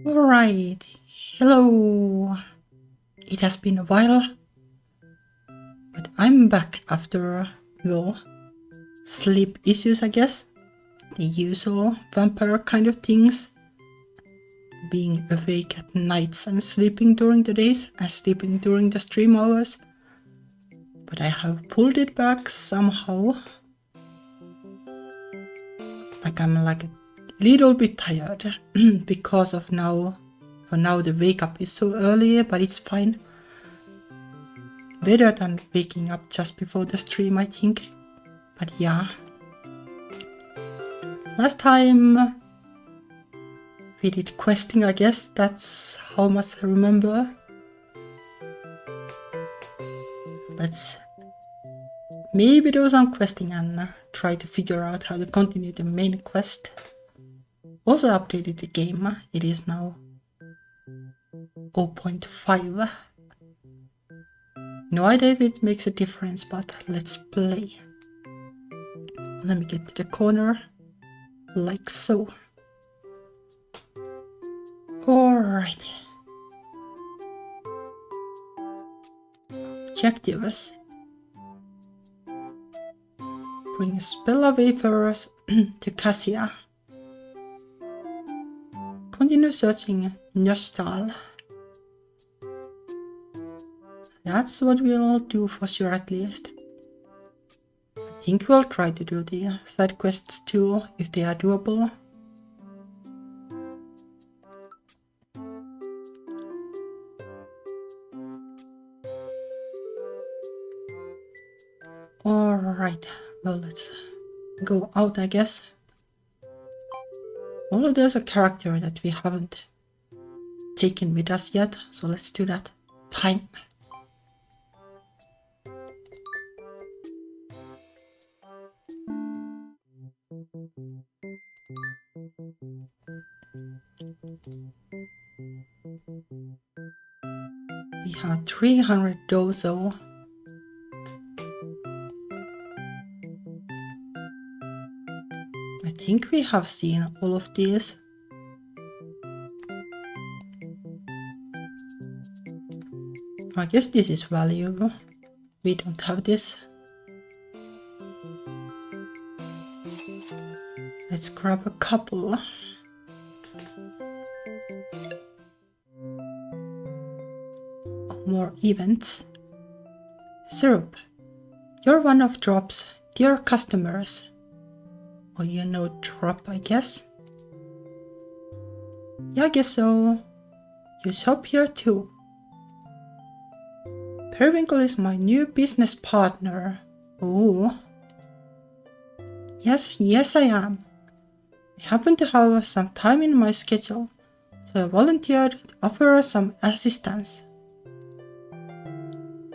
Alright, hello. It has been a while, but I'm back after, well, sleep issues, I guess. The usual vampire kind of things. Being awake at nights and sleeping during the days and sleeping during the stream hours. But I have pulled it back somehow. Like I'm like a little bit tired because of now. For now the wake up is so early, but it's fine. Better than waking up just before the stream, I think. But yeah. Last time we did questing, I guess. That's how much I remember. Let's maybe do some questing and try to figure out how to continue the main quest. Also updated the game. It is now 0.5. No idea if it makes a difference, but let's play. Let me get to the corner, like so. Alright. Objectives. Bring spell wafers to Cassia. Continue searching Nostal. That's what we'll do for sure, at least. I think we'll try to do the side quests too, if they are doable. Alright, well, let's go out, I guess. Although there's a character that we haven't taken with us yet, so let's do that. Time. We have 300 dozo. I think we have seen all of these. I guess this is valuable. We don't have this. Let's grab a couple. More events. Syrup. You're one of Drop's dear customers. Or you know Drop, I guess. Yeah, I guess so. You shop here too. Periwinkle is my new business partner. Oh. Yes I am. I happen to have some time in my schedule, so I volunteered to offer some assistance.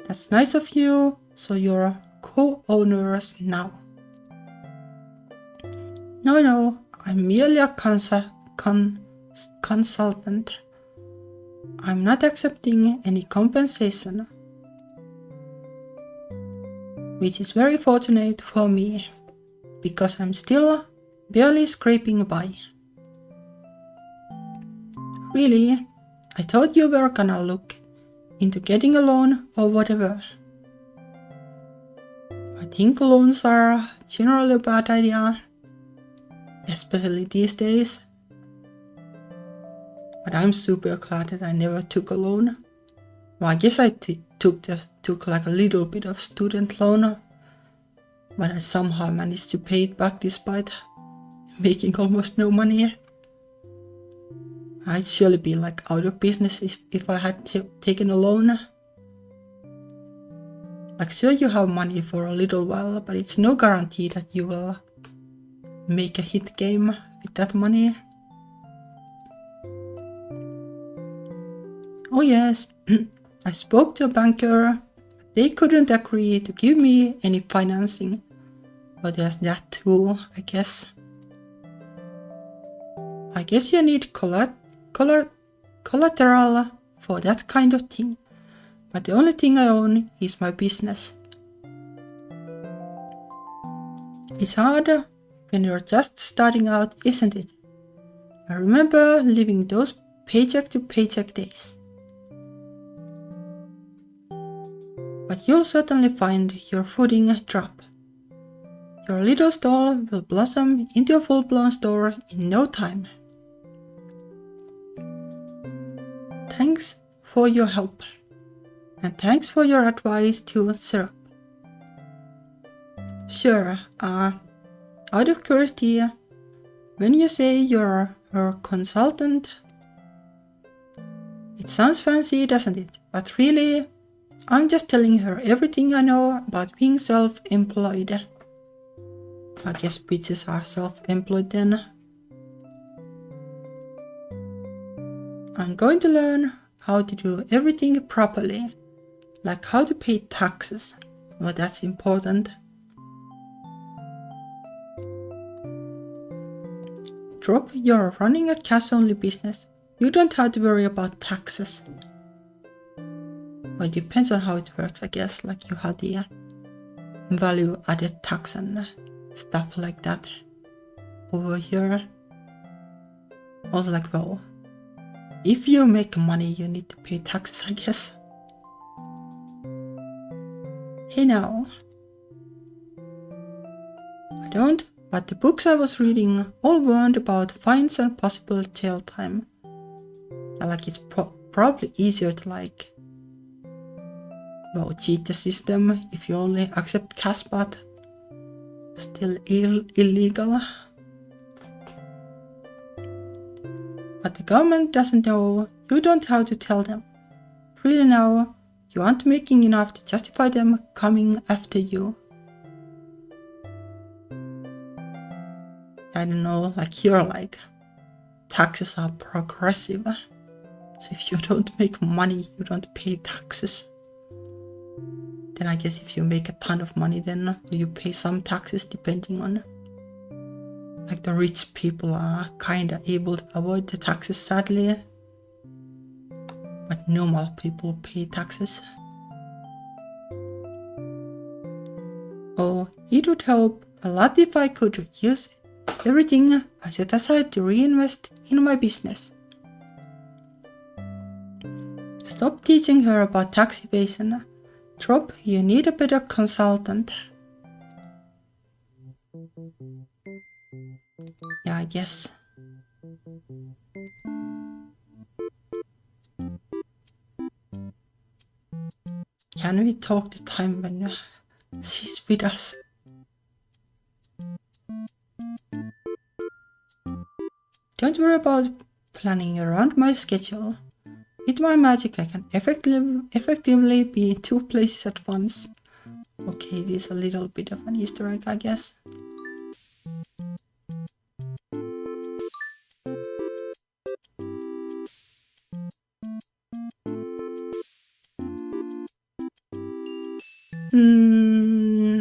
That's nice of you, so you're co-owners now. No, I'm merely a consultant. I'm not accepting any compensation, which is very fortunate for me, because I'm still barely scraping by. Really? I thought you were gonna look into getting a loan or whatever. I think loans are generally a bad idea, especially these days. But I'm super glad that I never took a loan. Well, I guess I took like a little bit of student loan, but I somehow managed to pay it back despite making almost no money. I'd surely be like out of business if I had taken a loan. Like, sure, you have money for a little while, but it's no guarantee that you will make a hit game with that money. Oh yes, I spoke to a banker. They couldn't agree to give me any financing. But there's that too, I guess. I guess you need collateral for that kind of thing. But the only thing I own is my business. It's hard when you're just starting out, isn't it? I remember living those paycheck to paycheck days. But you'll certainly find your footing drop. Your little stall will blossom into a full-blown store in no time. Thanks for your help. And thanks for your advice to Syrup. Sure, out of curiosity, when you say you're her consultant, it sounds fancy, doesn't it? But really, I'm just telling her everything I know about being self-employed. I guess bitches are self-employed then. I'm going to learn how to do everything properly, like how to pay taxes. Well, that's important. Drop, you're running a cash-only business. You don't have to worry about taxes. Well, it depends on how it works, I guess. Like you have the value-added tax and stuff like that over here. Also like, well, if you make money, you need to pay taxes, I guess. Hey now. I don't, but the books I was reading all warned about fines and possible jail time. Yeah, like it's probably easier to like, well, cheat the system if you only accept cash, but still illegal. But the government doesn't know, you don't have to tell them. Really now, you aren't making enough to justify them coming after you. I don't know, like here, like, taxes are progressive. So if you don't make money, you don't pay taxes. Then I guess if you make a ton of money, then you pay some taxes depending on. Like the rich people are kinda able to avoid the taxes, sadly. But normal people pay taxes. Oh, it would help a lot if I could use everything I set aside to reinvest in my business. Stop teaching her about tax evasion. Drop, you need a better consultant. Yeah, I guess. Can we talk the time when she's with us? Don't worry about planning around my schedule. With my magic I can effectively be in 2 places at once. Okay, it is a little bit of an Easter egg, I guess.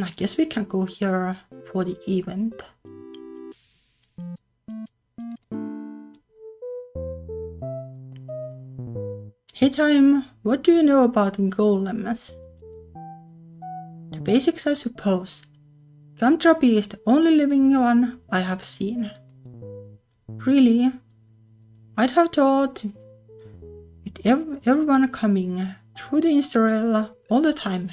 I guess we can go here for the event. Hey time, what do you know about golems? The basics, I suppose. Gumdroppy is the only living one I have seen. Really? I'd have thought with everyone coming through the Instarail all the time,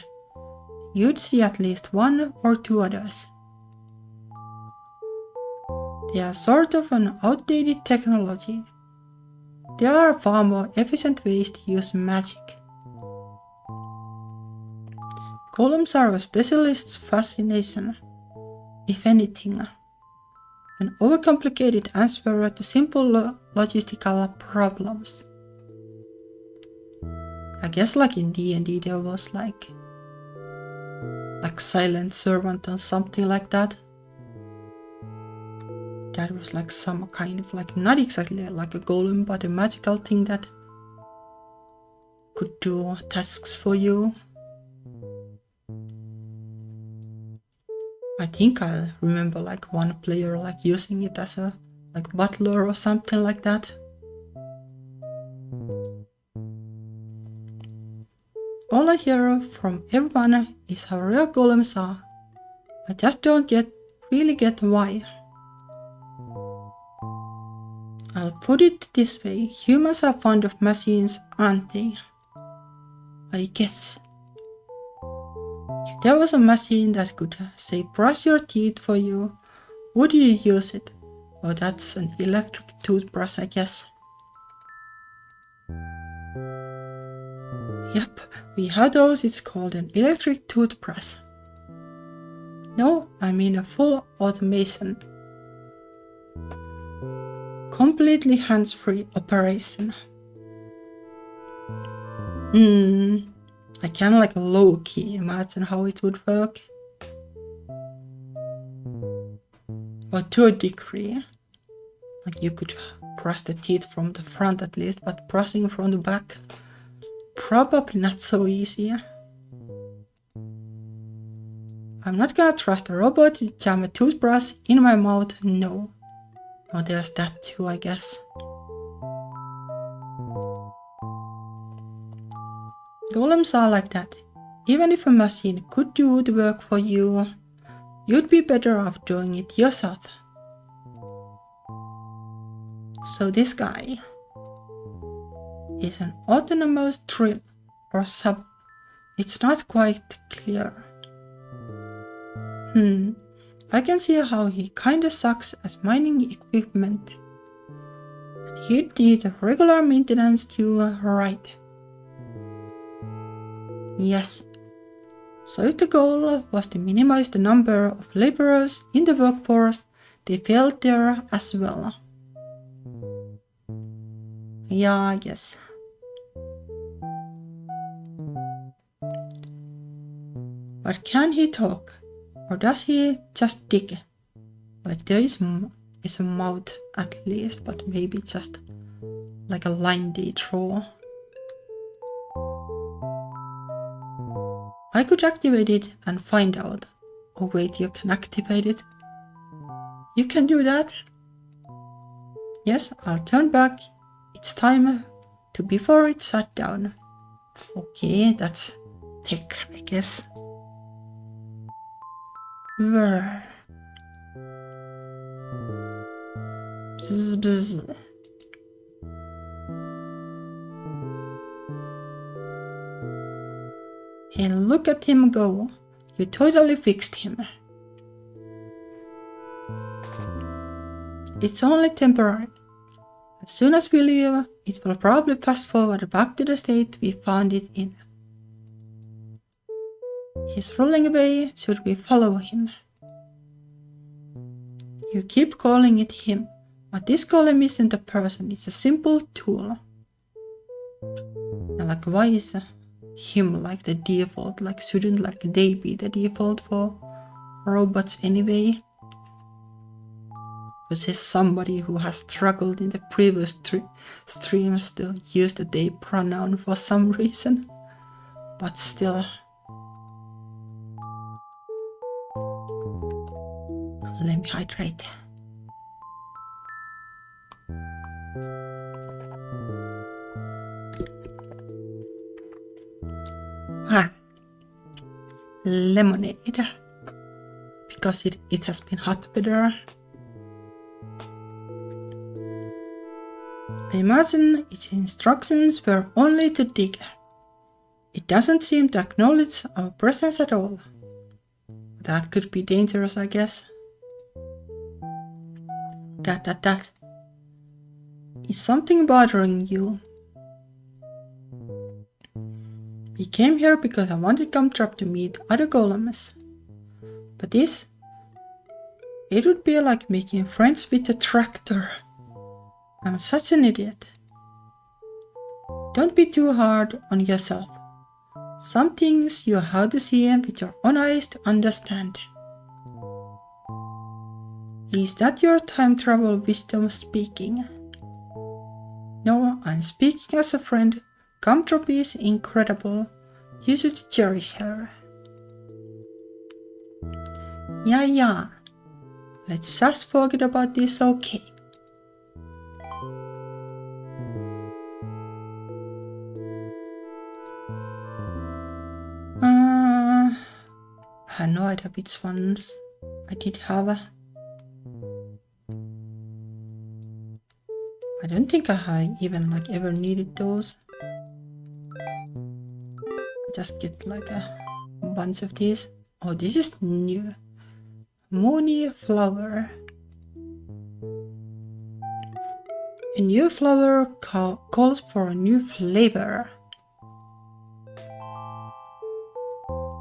you'd see at least 1 or 2 others. They are sort of an outdated technology. There are far more efficient ways to use magic. Golems are a specialist's fascination, if anything, an overcomplicated answer to simple logistical problems. I guess like in D&D there was like silent servant or something like that. That was like some kind of like, not exactly like a golem, but a magical thing that could do tasks for you. I think I remember like one player like using it as a like butler or something like that. All I hear from everyone is how rare golems are. I just don't get really get why. I'll put it this way, humans are fond of machines, aren't they? I guess. If there was a machine that could, say, brush your teeth for you, would you use it? Oh, that's an electric toothbrush, I guess. Yep, we have those, it's called an electric toothbrush. No, I mean a full automation. Completely hands-free operation. I can like low-key imagine how it would work. Or to a degree. Like you could brush the teeth from the front at least, but brushing from the back, probably not so easy. I'm not gonna trust a robot to jam a toothbrush in my mouth, no. Oh, there's that too, I guess. Golems are like that. Even if a machine could do the work for you, you'd be better off doing it yourself. So this guy is an autonomous drill or sub. It's not quite clear. I can see how he kinda sucks as mining equipment. And he'd need regular maintenance too, right? Yes. So if the goal was to minimize the number of laborers in the workforce, they failed there as well. Yeah, I guess. But can he talk? Or does he just dig? Like there is a mouth at least, but maybe just like a line they draw. I could activate it and find out. Oh wait, you can activate it. You can do that? Yes, I'll turn back. It's time to before it shut down. Okay, that's tech, I guess. Bzz, bzz. Hey, look at him go. You totally fixed him. It's only temporary. As soon as we leave, it will probably fast forward back to the state we found it in. He's rolling away, should we follow him? You keep calling it him, but this golem isn't a person, it's a simple tool. And like why is him like the default? Like shouldn't like they be the default for robots anyway? Was this somebody who has struggled in the previous streams to use the they pronoun for some reason? But still. Let me hydrate. Lemonade. Because it has been hot weather. I imagine its instructions were only to dig. It doesn't seem to acknowledge our presence at all. That could be dangerous, I guess. That. Is something bothering you? We came here because I wanted Gumdrop to meet other golems. But this? It would be like making friends with a tractor. I'm such an idiot. Don't be too hard on yourself. Some things you have to see with your own eyes to understand. Is that your time travel wisdom speaking? No, I'm speaking as a friend. Gumdrop is incredible. You should cherish her. Yeah. Let's just forget about this, okay? I have no idea which ones I did have a... I don't think I had even like ever needed those. Just get like a bunch of these. Oh, this is new. Money flower. A new flower calls for a new flavor.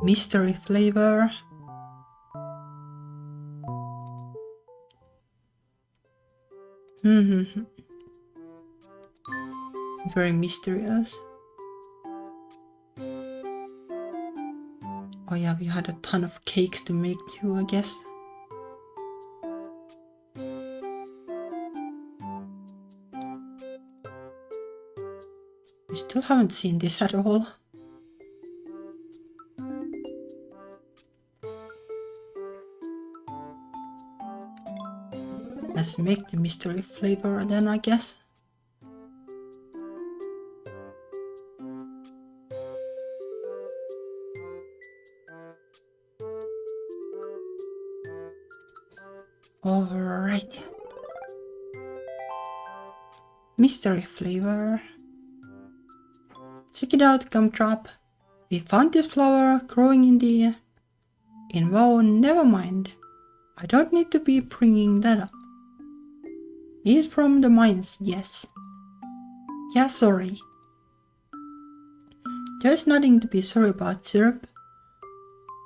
Mystery flavor. Very mysterious. Oh yeah, we had a ton of cakes to make too, I guess. We still haven't seen this at all. Let's make the mystery flavor then, I guess. Alright. Mystery flavor. Check it out, Gumdrop. We found this flower growing in wow, never mind. I don't need to be bringing that up. He's from the mines, yes. Yeah, sorry. There's nothing to be sorry about, Syrup.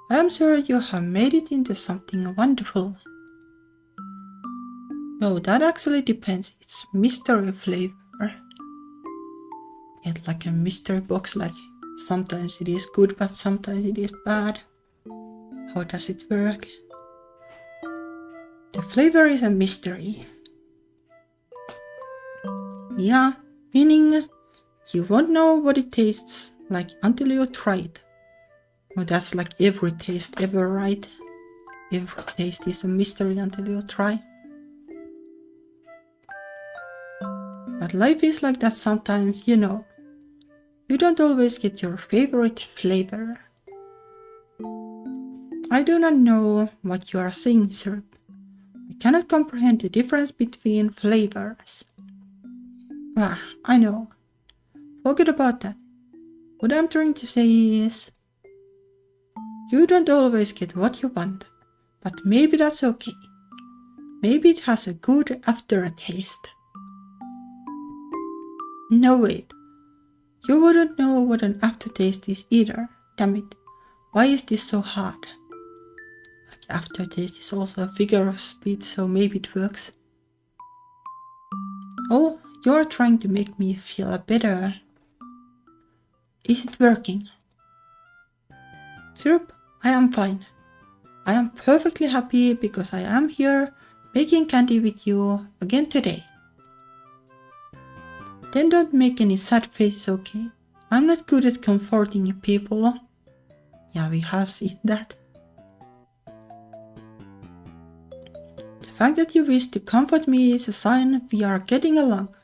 I am sure you have made it into something wonderful. No, that actually depends. It's mystery flavor. It's like a mystery box, like sometimes it is good but sometimes it is bad. How does it work? The flavor is a mystery. Yeah, meaning you won't know what it tastes like until you try it. Well, that's like every taste ever, right? Every taste is a mystery until you try. But life is like that sometimes, you know. You don't always get your favorite flavor. I do not know what you are saying, Syrup. I cannot comprehend the difference between flavors. Ah, I know. Forget about that. What I'm trying to say is, you don't always get what you want, but maybe that's okay. Maybe it has a good aftertaste. No, wait. You wouldn't know what an aftertaste is either. Damn it. Why is this so hard? Like, aftertaste is also a figure of speech, so maybe it works. Oh, you're trying to make me feel better. Is it working? Syrup, I am fine. I am perfectly happy because I am here making candy with you again today. Then don't make any sad faces, okay? I'm not good at comforting people. Yeah, we have seen that. The fact that you wish to comfort me is a sign we are getting along.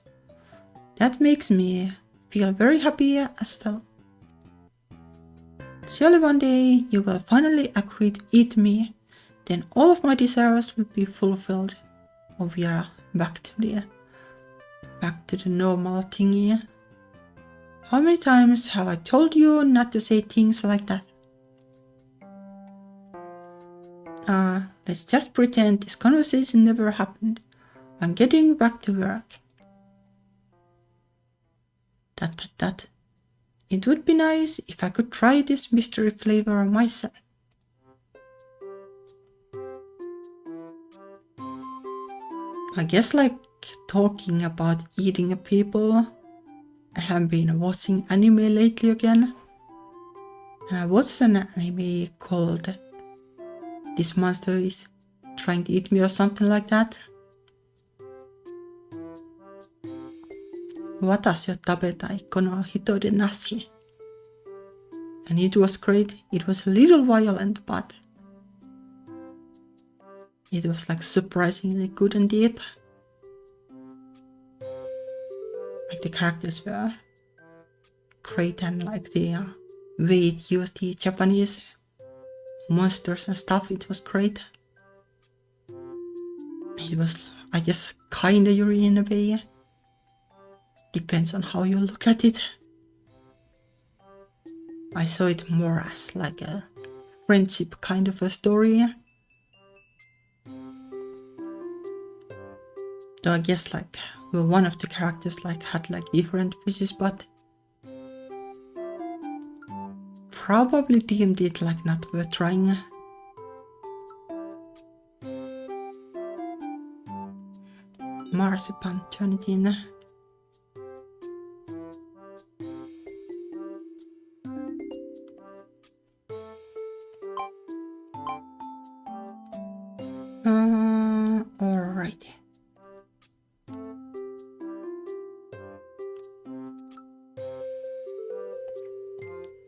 That makes me feel very happy as well. Surely one day you will finally agree to eat me, then all of my desires will be fulfilled. Or we are back to the normal thingy. How many times have I told you not to say things like that? Let's just pretend this conversation never happened. I'm getting back to work. It would be nice if I could try this mystery flavor myself. I guess like talking about eating people, I have been watching anime lately again. And I watched an anime called This Monster is Trying to Eat Me or something like that. Watashi o tabetai kono hito de nashi. And it was great. It was a little violent, but it was like surprisingly good and deep. Like the characters were great and like the way it used the Japanese monsters and stuff, it was great. It was, I guess, kinda yuri in a way. Depends on how you look at it. I saw it more as like a friendship kind of a story. Though I guess like one of the characters like had like different wishes, but probably deemed it like not worth trying. Marzipan, turn it in. Alright.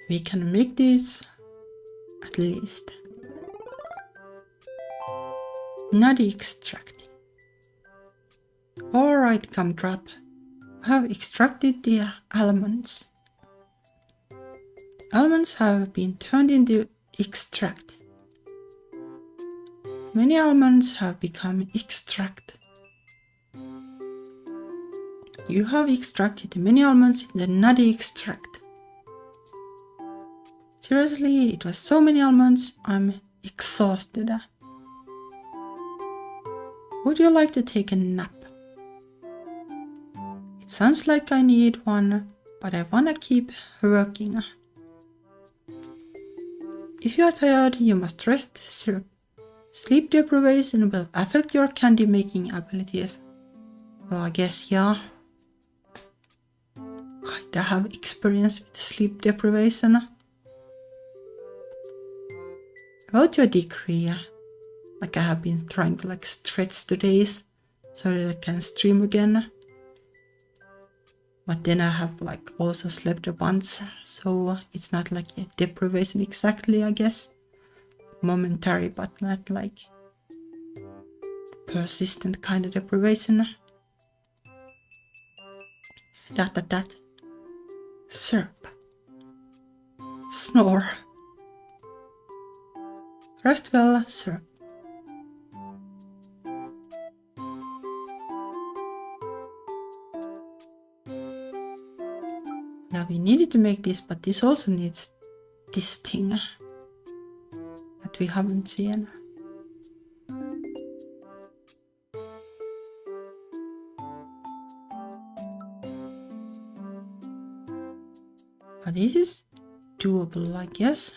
We can make this at least. Nutty extract. Alright, Gumdrop. I have extracted the almonds. Almonds have been turned into extract. Many almonds have become extract. You have extracted many almonds in the nutty extract. Seriously, it was so many almonds, I'm exhausted. Would you like to take a nap? It sounds like I need one, but I wanna keep working. If you are tired, you must rest, sir. Sleep deprivation will affect your candy making abilities. Well, I guess, yeah. Kinda have experience with sleep deprivation. About your degree, like I have been trying to like stretch today's so that I can stream again. But then I have like also slept a bunch, so it's not like a deprivation exactly, I guess. Momentary, but not like persistent kind of deprivation. That. Syrup. Snore. Rest well, syrup. Now we needed to make this, but this also needs this thing that we haven't seen. But this is doable, I guess.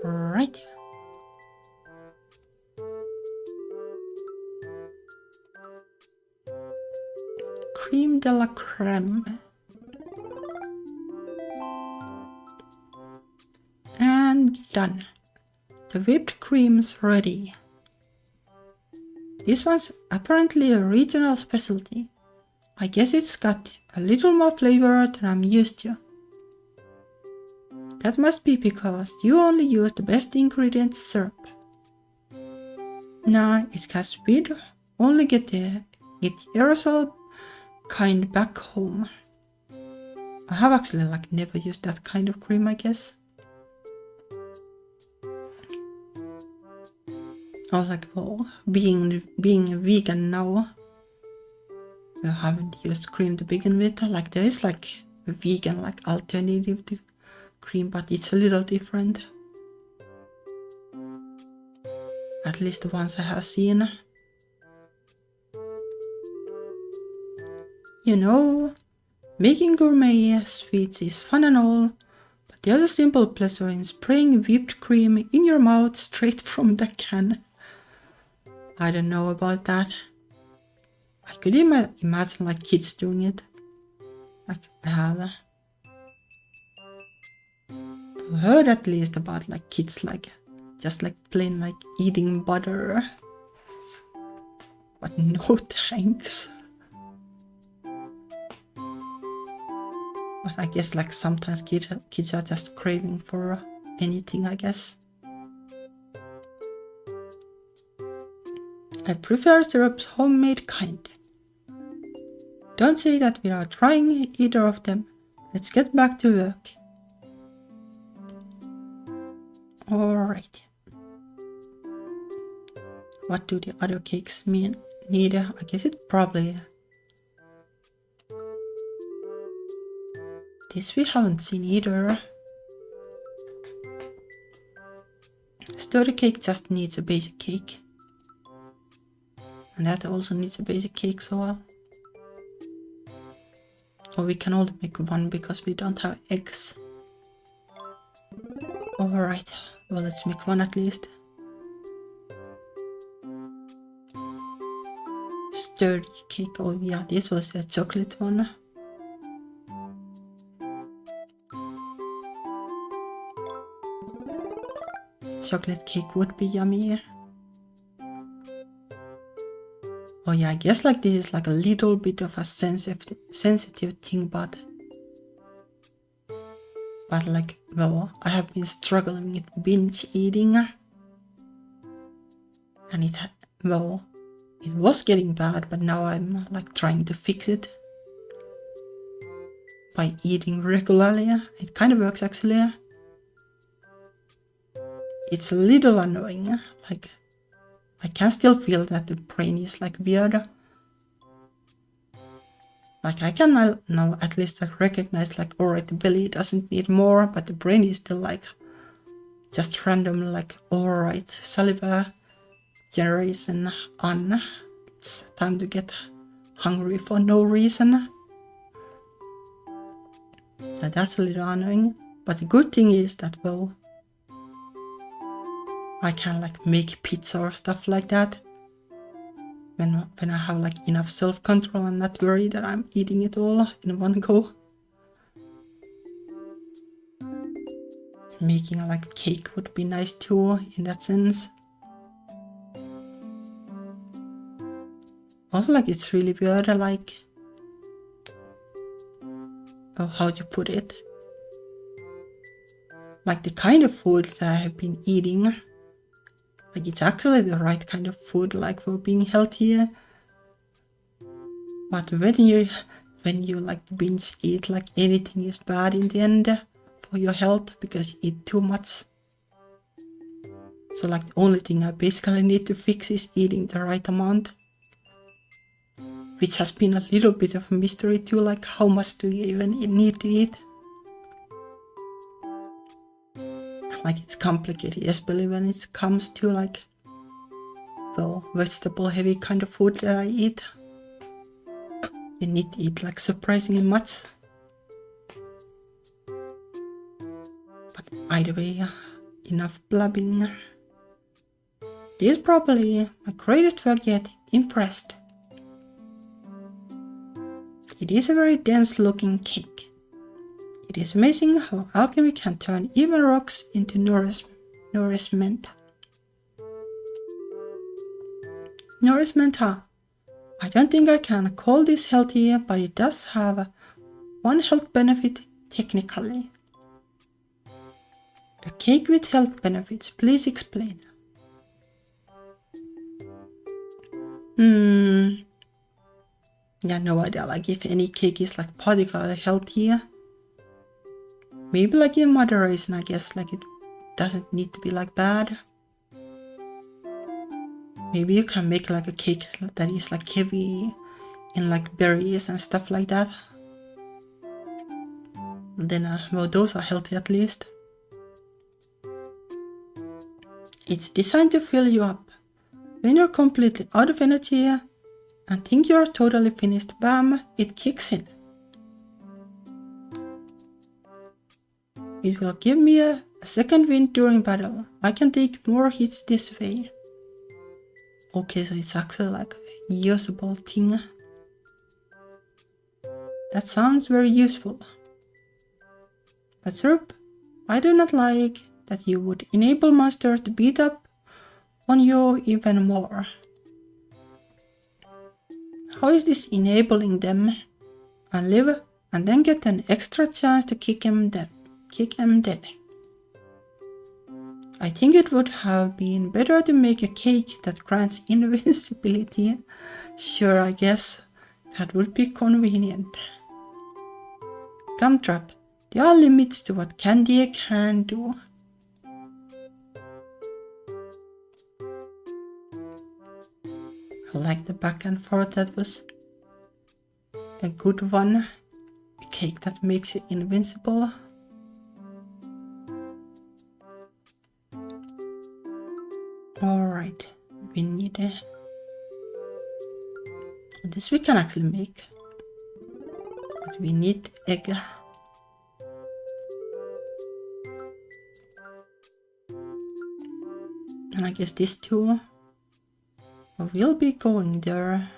Right. Creme de la creme. And done. The whipped cream's ready. This one's apparently a regional specialty. I guess it's got a little more flavor than I'm used to. That must be because you only use the best ingredient, syrup. Nah, it has speed. Only get the aerosol kind back home. I have actually like never used that kind of cream, I guess. I was like, well, being a vegan now, I haven't used cream to begin with. Like there is like a vegan like alternative to cream, but it's a little different. At least the ones I have seen. You know, making gourmet sweets is fun and all, but there's a simple pleasure in spraying whipped cream in your mouth straight from the can. I don't know about that. I could imagine like kids doing it. Like I have heard at least about like kids like just like plain like eating butter. But no thanks. But I guess like sometimes kids are just craving for anything, I guess. I prefer syrup's homemade kind. Don't say that without trying either of them. Let's get back to work. Alright. What do the other cakes need? I guess it probably... This we haven't seen either. Sturdy cake just needs a basic cake. And that also needs a basic cake, so well. Or we can only make one because we don't have eggs. Alright, well, let's make one at least. Sturdy cake, oh yeah, this was a chocolate one. Chocolate cake would be yummy. Oh yeah, I guess like this is like a little bit of a sensitive thing, but like, well, I have been struggling with binge eating. And it was getting bad, but now I'm like trying to fix it by eating regularly. It kind of works actually. It's a little annoying, like I can still feel that the brain is like weird. Like I can now at least like recognize like, alright, the belly doesn't need more, but the brain is still like just random like, alright, saliva generation on. It's time to get hungry for no reason. And that's a little annoying. But the good thing is that, well, I can like make pizza or stuff like that when I have like enough self-control and not worry that I'm eating it all in one go. Making like a cake would be nice too in that sense. Also like it's really weird, like, oh, how do you put it? Like the kind of food that I have been eating, like it's actually the right kind of food, like for being healthier. But when you like binge eat, like anything is bad in the end for your health because you eat too much. So like the only thing I basically need to fix is eating the right amount. Which has been a little bit of a mystery too, like how much do you even need to eat? Like it's complicated, especially when it comes to like, well, vegetable heavy kind of food that I eat. You need to eat like surprisingly much. But either way, enough blabbing. This is probably my greatest work yet. Impressed. It is a very dense looking cake. It is amazing how alchemy can turn even rocks into nourishment. Nourishment, huh? I don't think I can call this healthy, but it does have one health benefit technically. A cake with health benefits, please explain. Yeah, no idea, like if any cake is like particularly healthy. Maybe like in moderation, I guess, like it doesn't need to be like bad. Maybe you can make like a cake that is like heavy in like berries and stuff like that. Then, well, those are healthy at least. It's designed to fill you up. When you're completely out of energy and think you're totally finished, bam, it kicks in. It will give me a second wind during battle. I can take more hits this way. Okay, so it's actually like a usable thing. That sounds very useful. But Sirp, I do not like that you would enable monsters to beat up on you even more. How is this enabling them and live and then get an extra chance to kick them dead? I think it would have been better to make a cake that grants invincibility. Sure, I guess that would be convenient. Gumdrop, there are limits to what candy can do. like the back and forth. That was a good one. A cake that makes you invincible. Alright, we need this we can actually make. But we need egg. And I guess this too will be going there.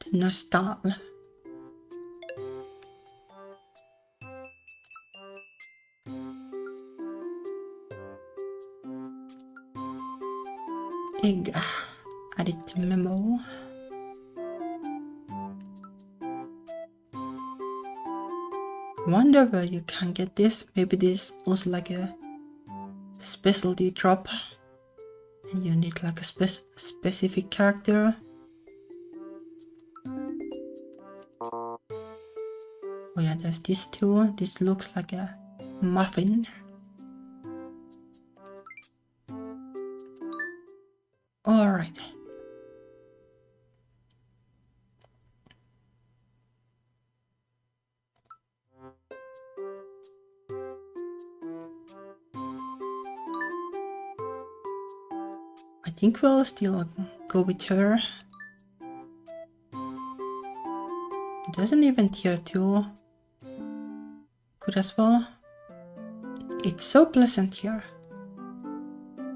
The nostal. Egg. Add it to memo. Wonder where you can get this. Maybe this is also like a specialty drop. And you need like a specific character. Oh yeah, there's this too. This looks like a muffin. Alright. I think we'll still go with her. It doesn't even tier 2. Good as well. It's so pleasant here.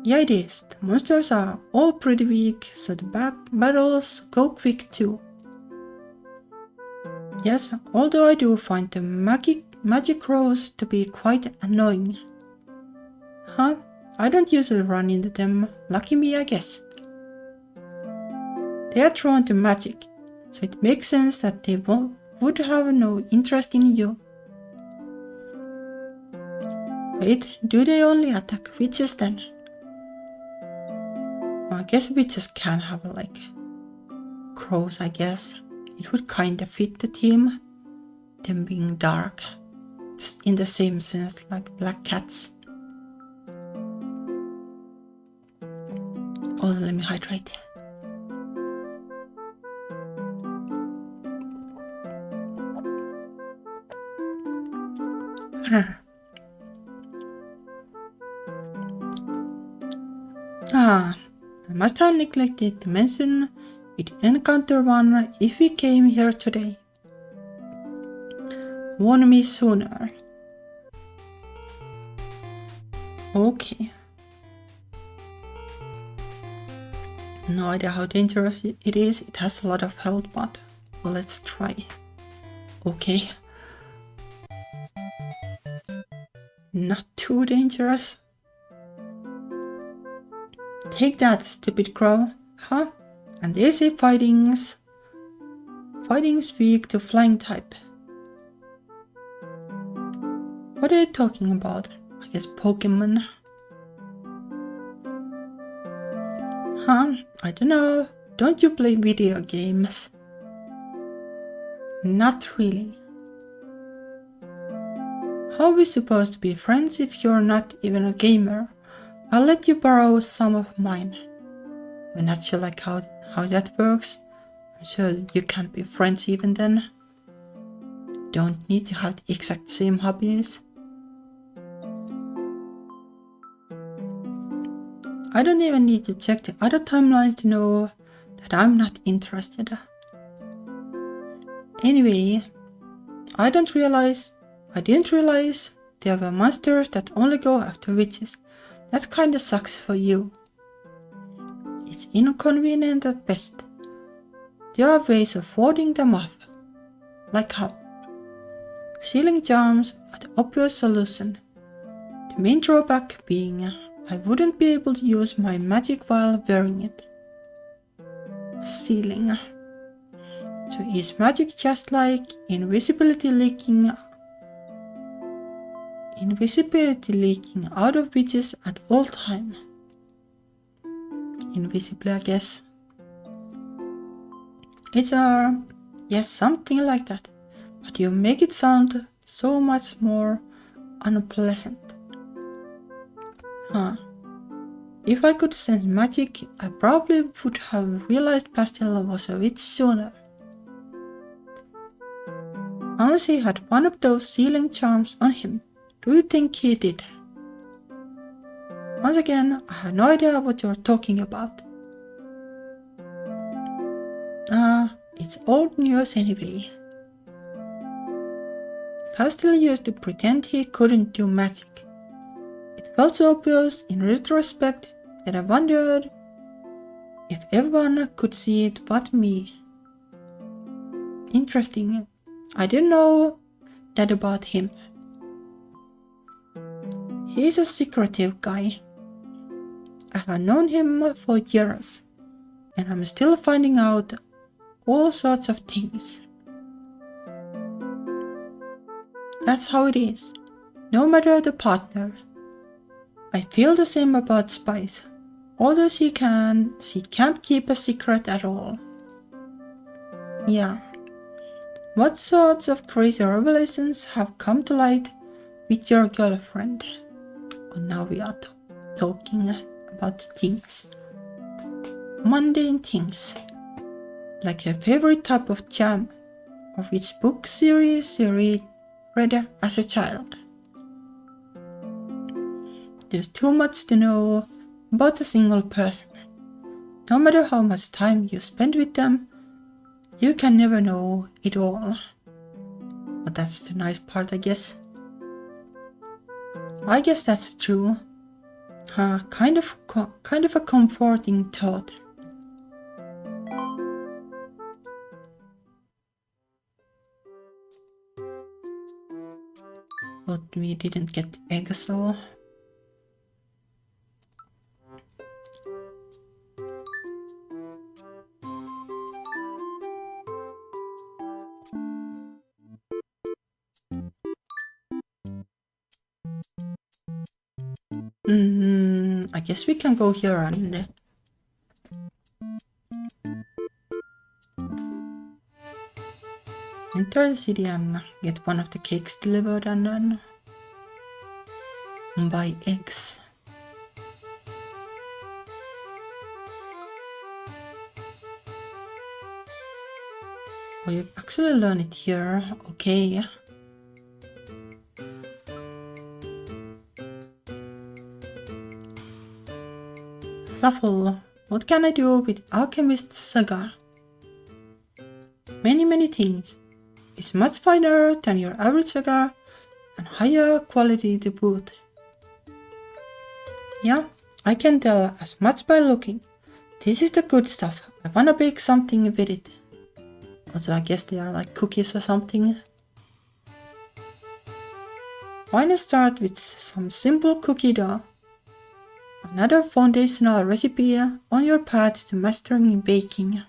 Yeah, it is. The monsters are all pretty weak, so the battles go quick too. Yes, although I do find the magic crows to be quite annoying. Huh? I don't usually run into them. Lucky me, I guess. They are drawn to magic, so it makes sense that they would have no interest in you. Wait, do they only attack witches then? I guess witches can have like crows, I guess. It would kinda fit the theme, them being dark, just in the same sense like black cats. Oh, let me hydrate. I must have neglected to mention we'd encounter one if we came here today. Warn me sooner. Okay. No idea how dangerous it is. It has a lot of health, but well, let's try. Okay. Not too dangerous. Take that, stupid crow. Huh? And they say fighting's weak to flying type. What are you talking about? I guess Pokemon. Huh? I don't know. Don't you play video games? Not really. How are we supposed to be friends if you're not even a gamer? I'll let you borrow some of mine. We're not sure like how that works. I'm sure you can't be friends even then. Don't need to have the exact same hobbies. I don't even need to check the other timelines to know that I'm not interested. Anyway, I didn't realize there were monsters that only go after witches. That kinda sucks for you. It's inconvenient at best. There are ways of warding them off. Like how? Sealing charms are the obvious solution. The main drawback being I wouldn't be able to use my magic while wearing it. Sealing. So is magic just like invisibility leaking out of witches at all time? Invisibly, I guess. It's yes, something like that. But you make it sound so much more unpleasant. Huh. If I could sense magic, I probably would have realized Pastel was a witch sooner. Unless he had one of those sealing charms on him. Do you think he did? Once again, I have no idea what you're talking about. It's old news anyway. Pastel used to pretend he couldn't do magic. It felt so obvious in retrospect that I wondered if everyone could see it but me. Interesting. I didn't know that about him. He's a secretive guy. I have known him for years, and I'm still finding out all sorts of things. That's how it is, no matter the partner. I feel the same about Spice, although she can't keep a secret at all. Yeah. What sorts of crazy revelations have come to light with your girlfriend? Well, now we are talking about things. Mundane things. Like your favorite type of jam, or which book series you read as a child. There's too much to know about a single person. No matter how much time you spend with them, you can never know it all. But that's the nice part, I guess. I guess that's true. Kind of a comforting thought. But we didn't get the egg, so... I guess we can go here and enter the city and get one of the cakes delivered and then buy eggs. Oh, you actually learn it here. Okay. Shuffle. What can I do with Alchemist Saga? Many things. It's much finer than your average cigar and higher quality to boot. Yeah, I can tell as much by looking. This is the good stuff. I wanna bake something with it. Also, I guess they are like cookies or something. Why not start with some simple cookie dough? Another foundational recipe on your path to mastering baking.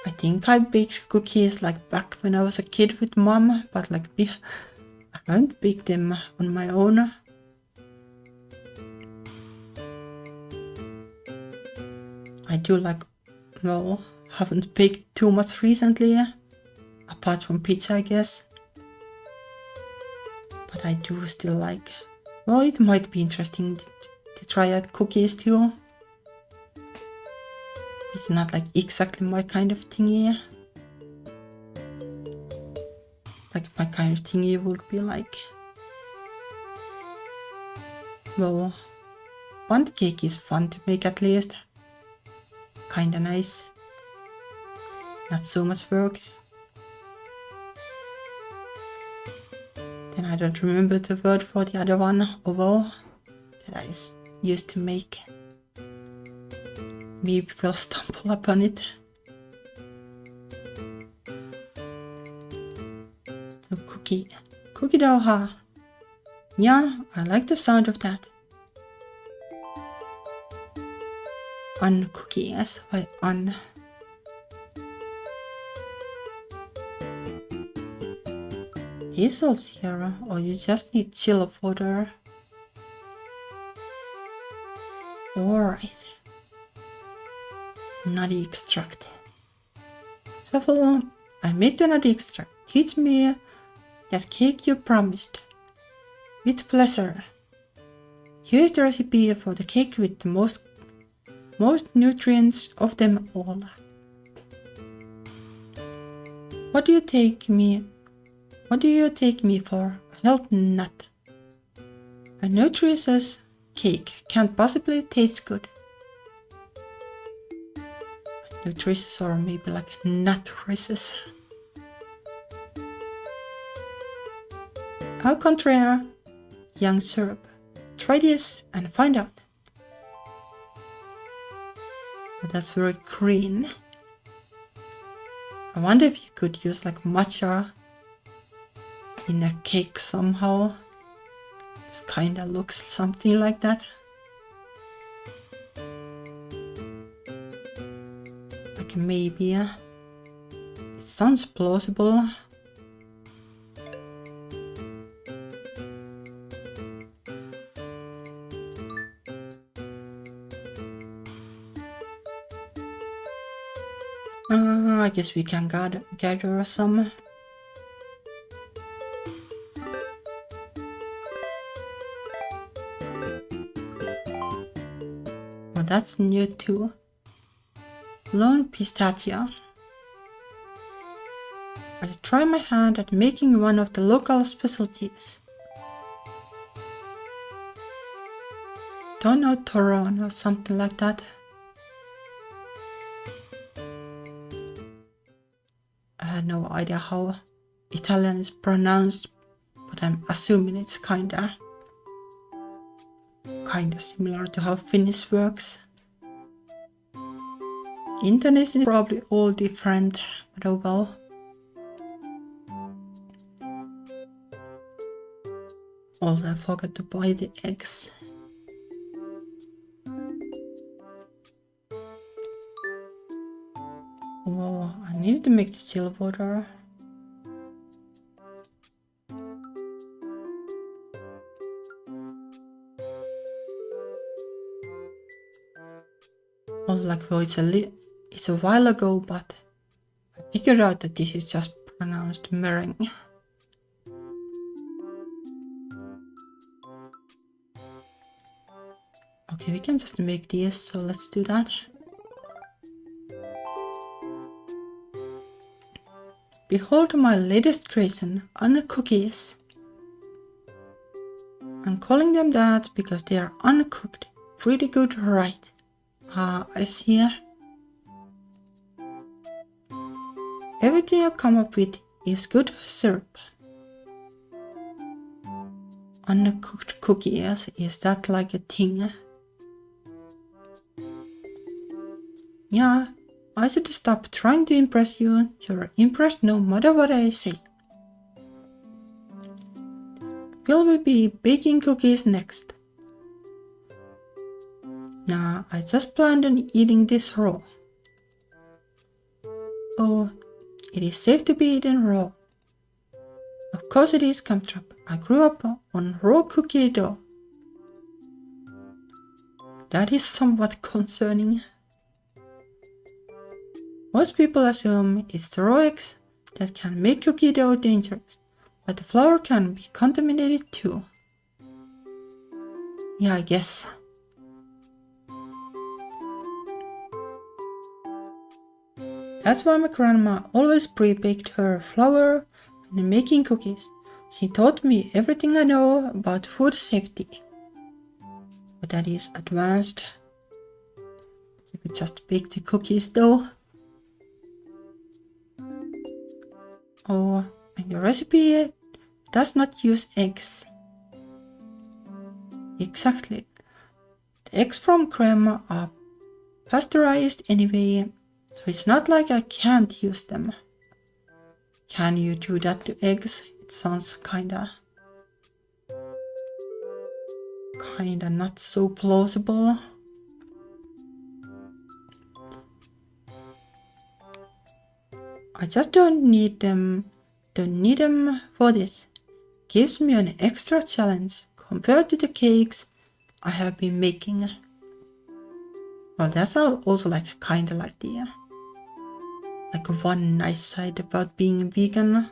I think I baked cookies like back when I was a kid with mom, but like I haven't baked them on my own. I do like, well, haven't baked too much recently, apart from pizza, I guess. But I do still like, well, it might be interesting to try out cookies too. It's not like exactly my kind of thingy. Like my kind of thingy would be like, well, one cake is fun to make at least. Kinda nice. Not so much work. Then I don't remember the word for the other one, oval, that I used to make. Maybe we'll stumble upon it. So cookie dough, huh? Yeah, I like the sound of that. Cookie, yes, why Hazel's here, or you just need chill of water. Alright. Nutty extract. Shuffle, I made the nutty extract. Teach me that cake you promised. with pleasure. Here is the recipe for the cake with the most nutrients of them all. What do you take me for? A health nut. A nutritious cake can't possibly taste good. Nutritious or maybe like nutritious. Au contraire, young syrup. Try this and find out. But that's very green. I wonder if you could use like matcha in a cake somehow. This kinda looks something like that. Like maybe it sounds plausible. I guess we can gather some. Oh, that's new too. Lone pistachio. I should try my hand at making one of the local specialties. Don't know Toron or something like that. I had no idea how Italian is pronounced, but I'm assuming it's kinda similar to how Finnish works. Internet is probably all different, but oh well. Also, I forgot to buy the eggs. Whoa, I needed to make the chill water. Also, like, well, it's a while ago, but I figured out that this is just pronounced meringue. Okay, we can just make this, so let's do that. Behold my latest creation, cookies. I'm calling them that because they are uncooked. Pretty good, right? I see. Everything you come up with is good syrup. Uncooked cookies, is that like a thing? Yeah, I should stop trying to impress you. You're impressed no matter what I say. Will we be baking cookies next? Nah, I just planned on eating this raw. Oh, it is safe to be eaten raw. Of course it is, Camtrap. I grew up on raw cookie dough. That is somewhat concerning. Most people assume it's the raw eggs that can make cookie dough dangerous, but the flour can be contaminated too. Yeah, I guess. That's why my grandma always pre-baked her flour when making cookies. She taught me everything I know about food safety. But that is advanced. You could just bake the cookies though. Oh, and your recipe does not use eggs. Exactly. The eggs from crema are pasteurized anyway, so it's not like I can't use them. Can you do that to eggs? It sounds kinda not so plausible. I just don't need them for this. Gives me an extra challenge compared to the cakes I have been making. Well, that's also like kinda like the one nice side about being vegan.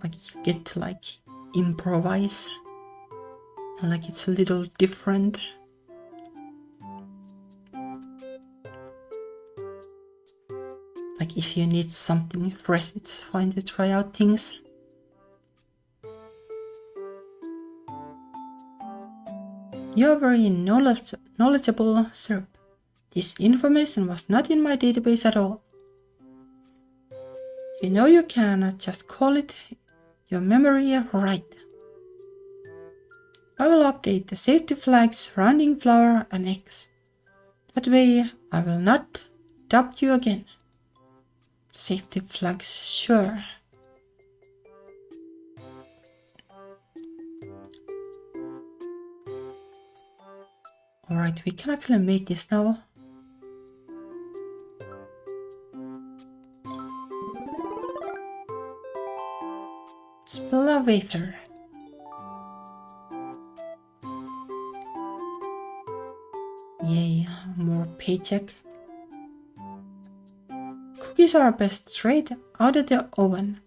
Like you get to like improvise. Like it's a little different. Like if you need something fresh, it's fine to try out things. You're very knowledgeable, sir. This information was not in my database at all. You know you can just call it your memory right. I will update the safety flags surrounding flour and eggs. That way I will not doubt you again. Safety flags, sure. Alright, we can actually make this now. Spill a wafer. Yay, more paycheck. Cookies are best straight out of the oven.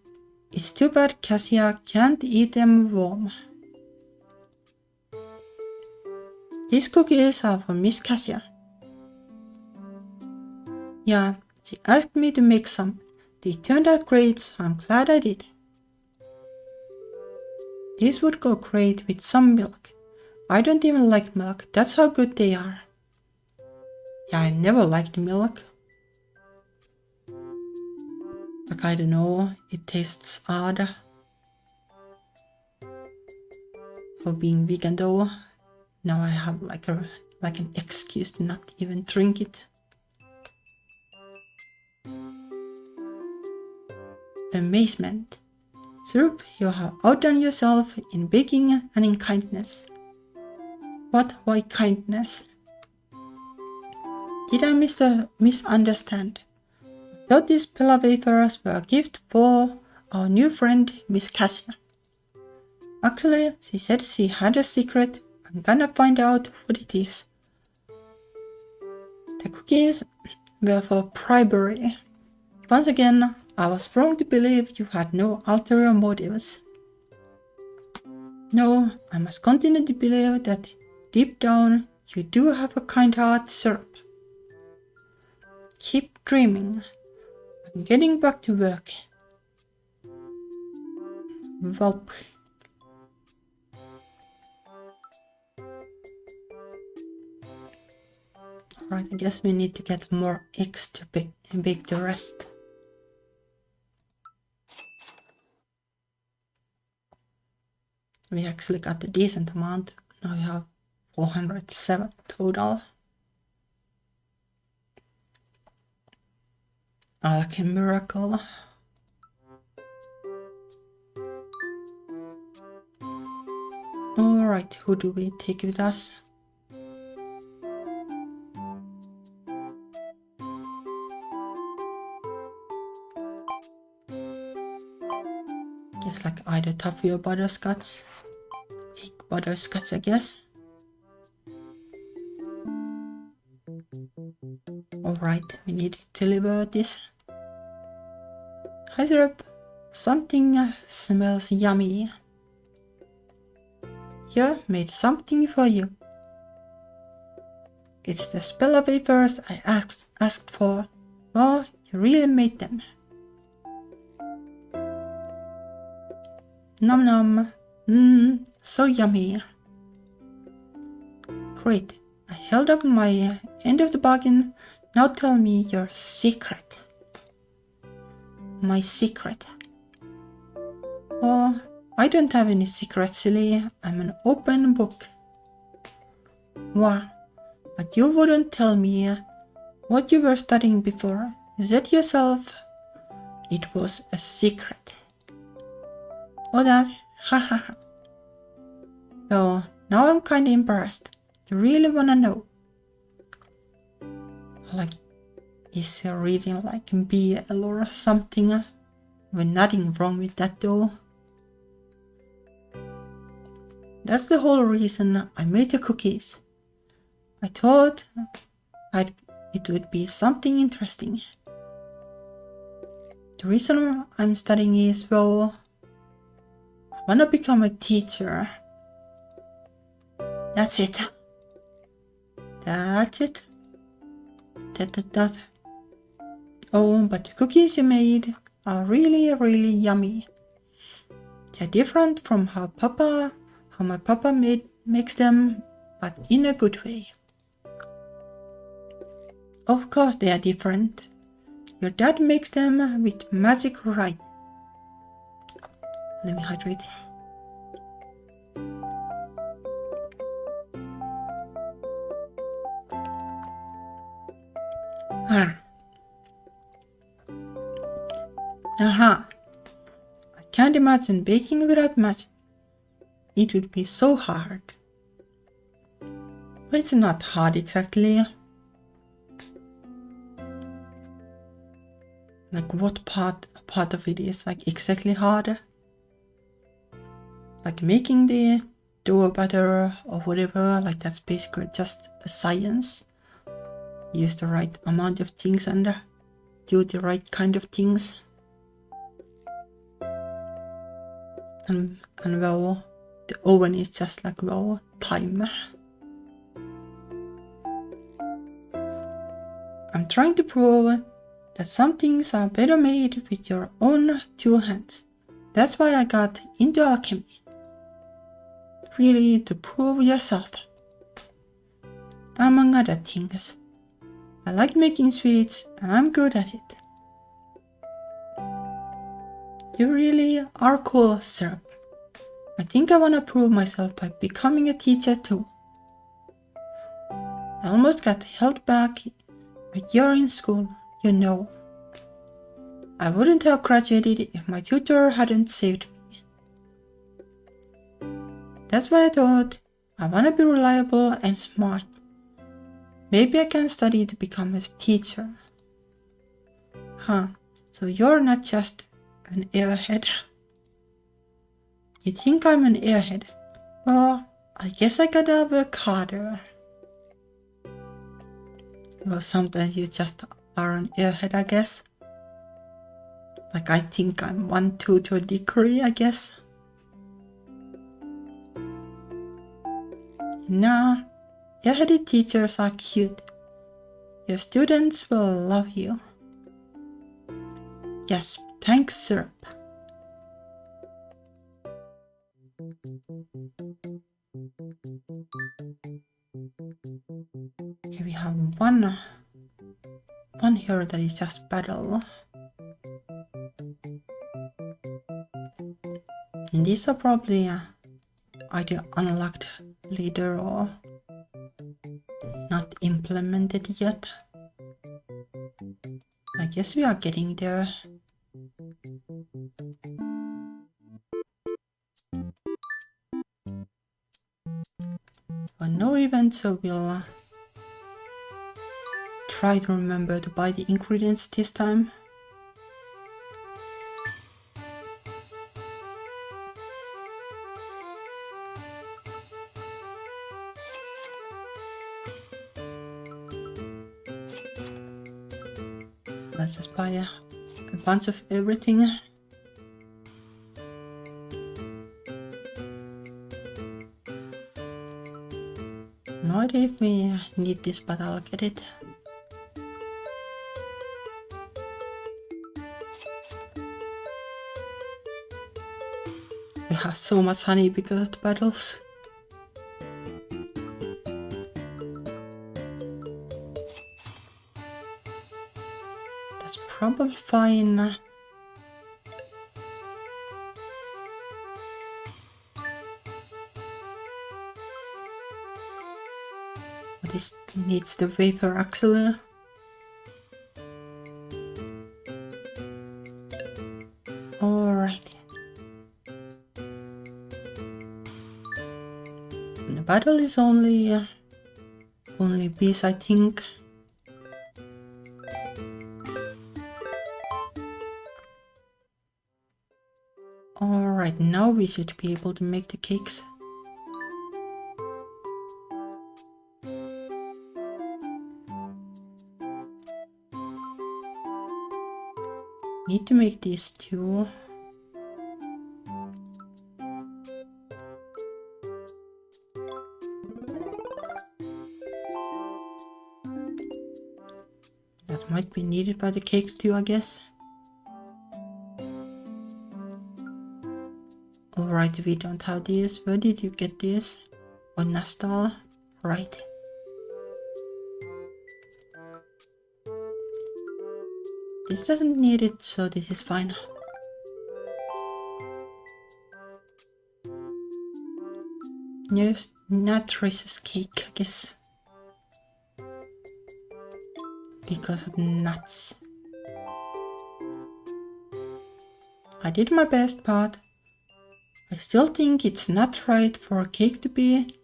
It's too bad Cassia can't eat them warm. These cookies are for Miss Cassia. Yeah, she asked me to make some. They turned out great, so I'm glad I did. These would go great with some milk. I don't even like milk, that's how good they are. Yeah, I never liked milk. Like, I don't know, it tastes odd. For being vegan though, now I have like an excuse to not even drink it. Amazement. Syrup, you have outdone yourself in baking and in kindness. What? Why kindness? Did I misunderstand? I thought these pillar wafers were a gift for our new friend, Miss Cassia. Actually, she said she had a secret. I'm gonna find out what it is. The cookies were for bribery. Once again, I was wrong to believe you had no ulterior motives. No, I must continue to believe that deep down you do have a kind heart, Syrup. Keep dreaming. I'm getting back to work. Whoop. Alright, I guess we need to get more eggs to bake the rest. We actually got a decent amount. Now we have 407 total. Alchemy miracle. Alright, who do we take with us? It's like either toffee or butterscotch. Take butterscotch, I guess. Alright, we need to deliver this. Hi Syrup, something smells yummy. Here, made something for you. It's the spell of wafers I asked for. Oh, you really made them. Nom nom. So yummy. Great. I held up my end of the bargain. Now tell me your secret. My secret. Oh, I don't have any secrets, silly. I'm an open book. Wow. But you wouldn't tell me what you were studying before. You said yourself it was a secret. Oh, that? Ha ha ha. Oh, now I'm kinda embarrassed. You really wanna know? Like, is he reading like BL or something? Well, nothing wrong with that though. That's the whole reason I made the cookies. I thought it would be something interesting. The reason I'm studying is, well, wanna become a teacher. That's it. That's it. That. Oh, but the cookies you made are really, really yummy. They're different from how my papa makes them, but in a good way. Of course they are different. Your dad makes them with magic, right? Let me hydrate. Aha! I can't imagine baking without magic. It would be so hard. But it's not hard exactly. Like what part of it is like exactly hard? Like making the dough batter or whatever, like that's basically just a science. Use the right amount of things and do the right kind of things. And well, the oven is just like, well, time. I'm trying to prove that some things are better made with your own two hands. That's why I got into alchemy. Really to prove yourself. Among other things. I like making sweets and I'm good at it. You really are cool, Syrup. I think I wanna prove myself by becoming a teacher too. I almost got held back a year in school, you know. I wouldn't have graduated if my tutor hadn't saved me. That's why I thought I wanna be reliable and smart. Maybe I can study to become a teacher. Huh, so you're not just an airhead? You think I'm an airhead? Well, I guess I gotta work harder. Well, sometimes you just are an airhead, I guess. Like I think I'm 1-2 to a degree, I guess. Nah, airheaded teachers are cute. Your students will love you. Yes, thanks, Syrup. Here we have one here that is just battle. And these are probably either unlocked later or not implemented yet. I guess we are getting there. But no event, so we'll try to remember to buy the ingredients this time. Let's just buy a bunch of everything. No idea if we need this, but I'll get it. We have so much honey because of the battles. That's probably fine. But this needs the wafer actually. Alright. The battle is only bees, I think. Alright, now we should be able to make the cakes. Need to make these two. Might be needed by the cakes too, I guess. Alright, we don't have this. Where did you get this? On Nastal? Right. This doesn't need it, so this is fine. Not Reese's cake, I guess. Because of nuts. I did my best, but I still think it's not right for a cake to be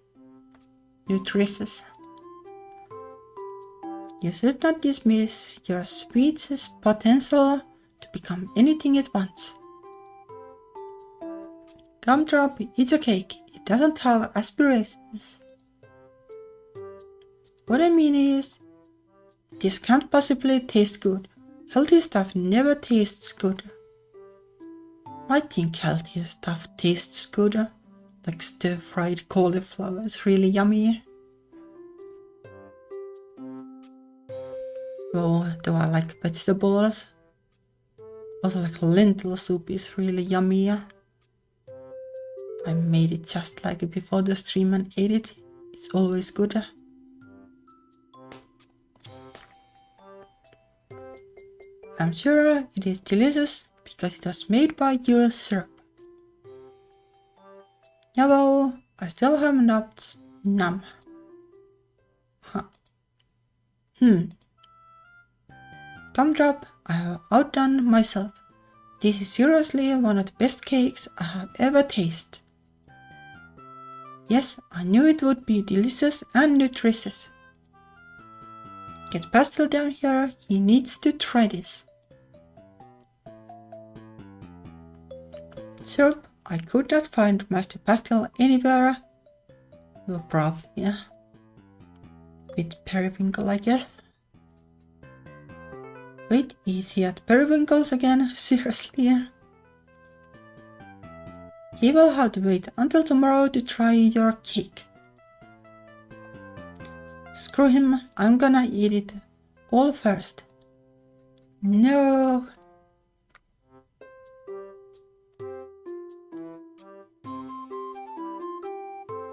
nutritious. You should not dismiss your sweet's potential to become anything at once. Gumdrop, it's a cake. It doesn't have aspirations. What I mean is, this can't possibly taste good. Healthy stuff never tastes good. I think healthy stuff tastes good. Like stir-fried cauliflower is really yummy. Well, do I like vegetables? Also like lentil soup is really yummy. I made it just like before the stream and ate it. It's always good. I'm sure it is delicious because it was made by your syrup. Yabo, I still have nuts. Num. Huh. Gumdrop, I have outdone myself. This is seriously one of the best cakes I have ever tasted. Yes, I knew it would be delicious and nutritious. Get Pastel down here, he needs to try this. Syrup, I could not find Master Pastel anywhere. Well, probably, yeah. With Periwinkle, I guess. Wait, is he at Periwinkle's again? Seriously? He will have to wait until tomorrow to try your cake. Screw him, I'm gonna eat it all first. No.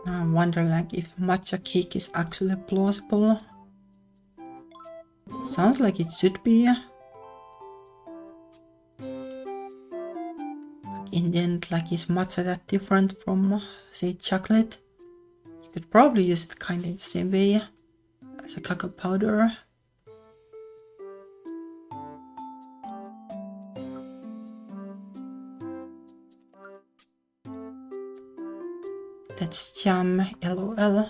I'm wondering if matcha cake is actually plausible. Sounds like it should be. In the end, like, is matcha that different from, say, chocolate? You could probably use it kind of the same way as a cacao powder. Let's jam LOL.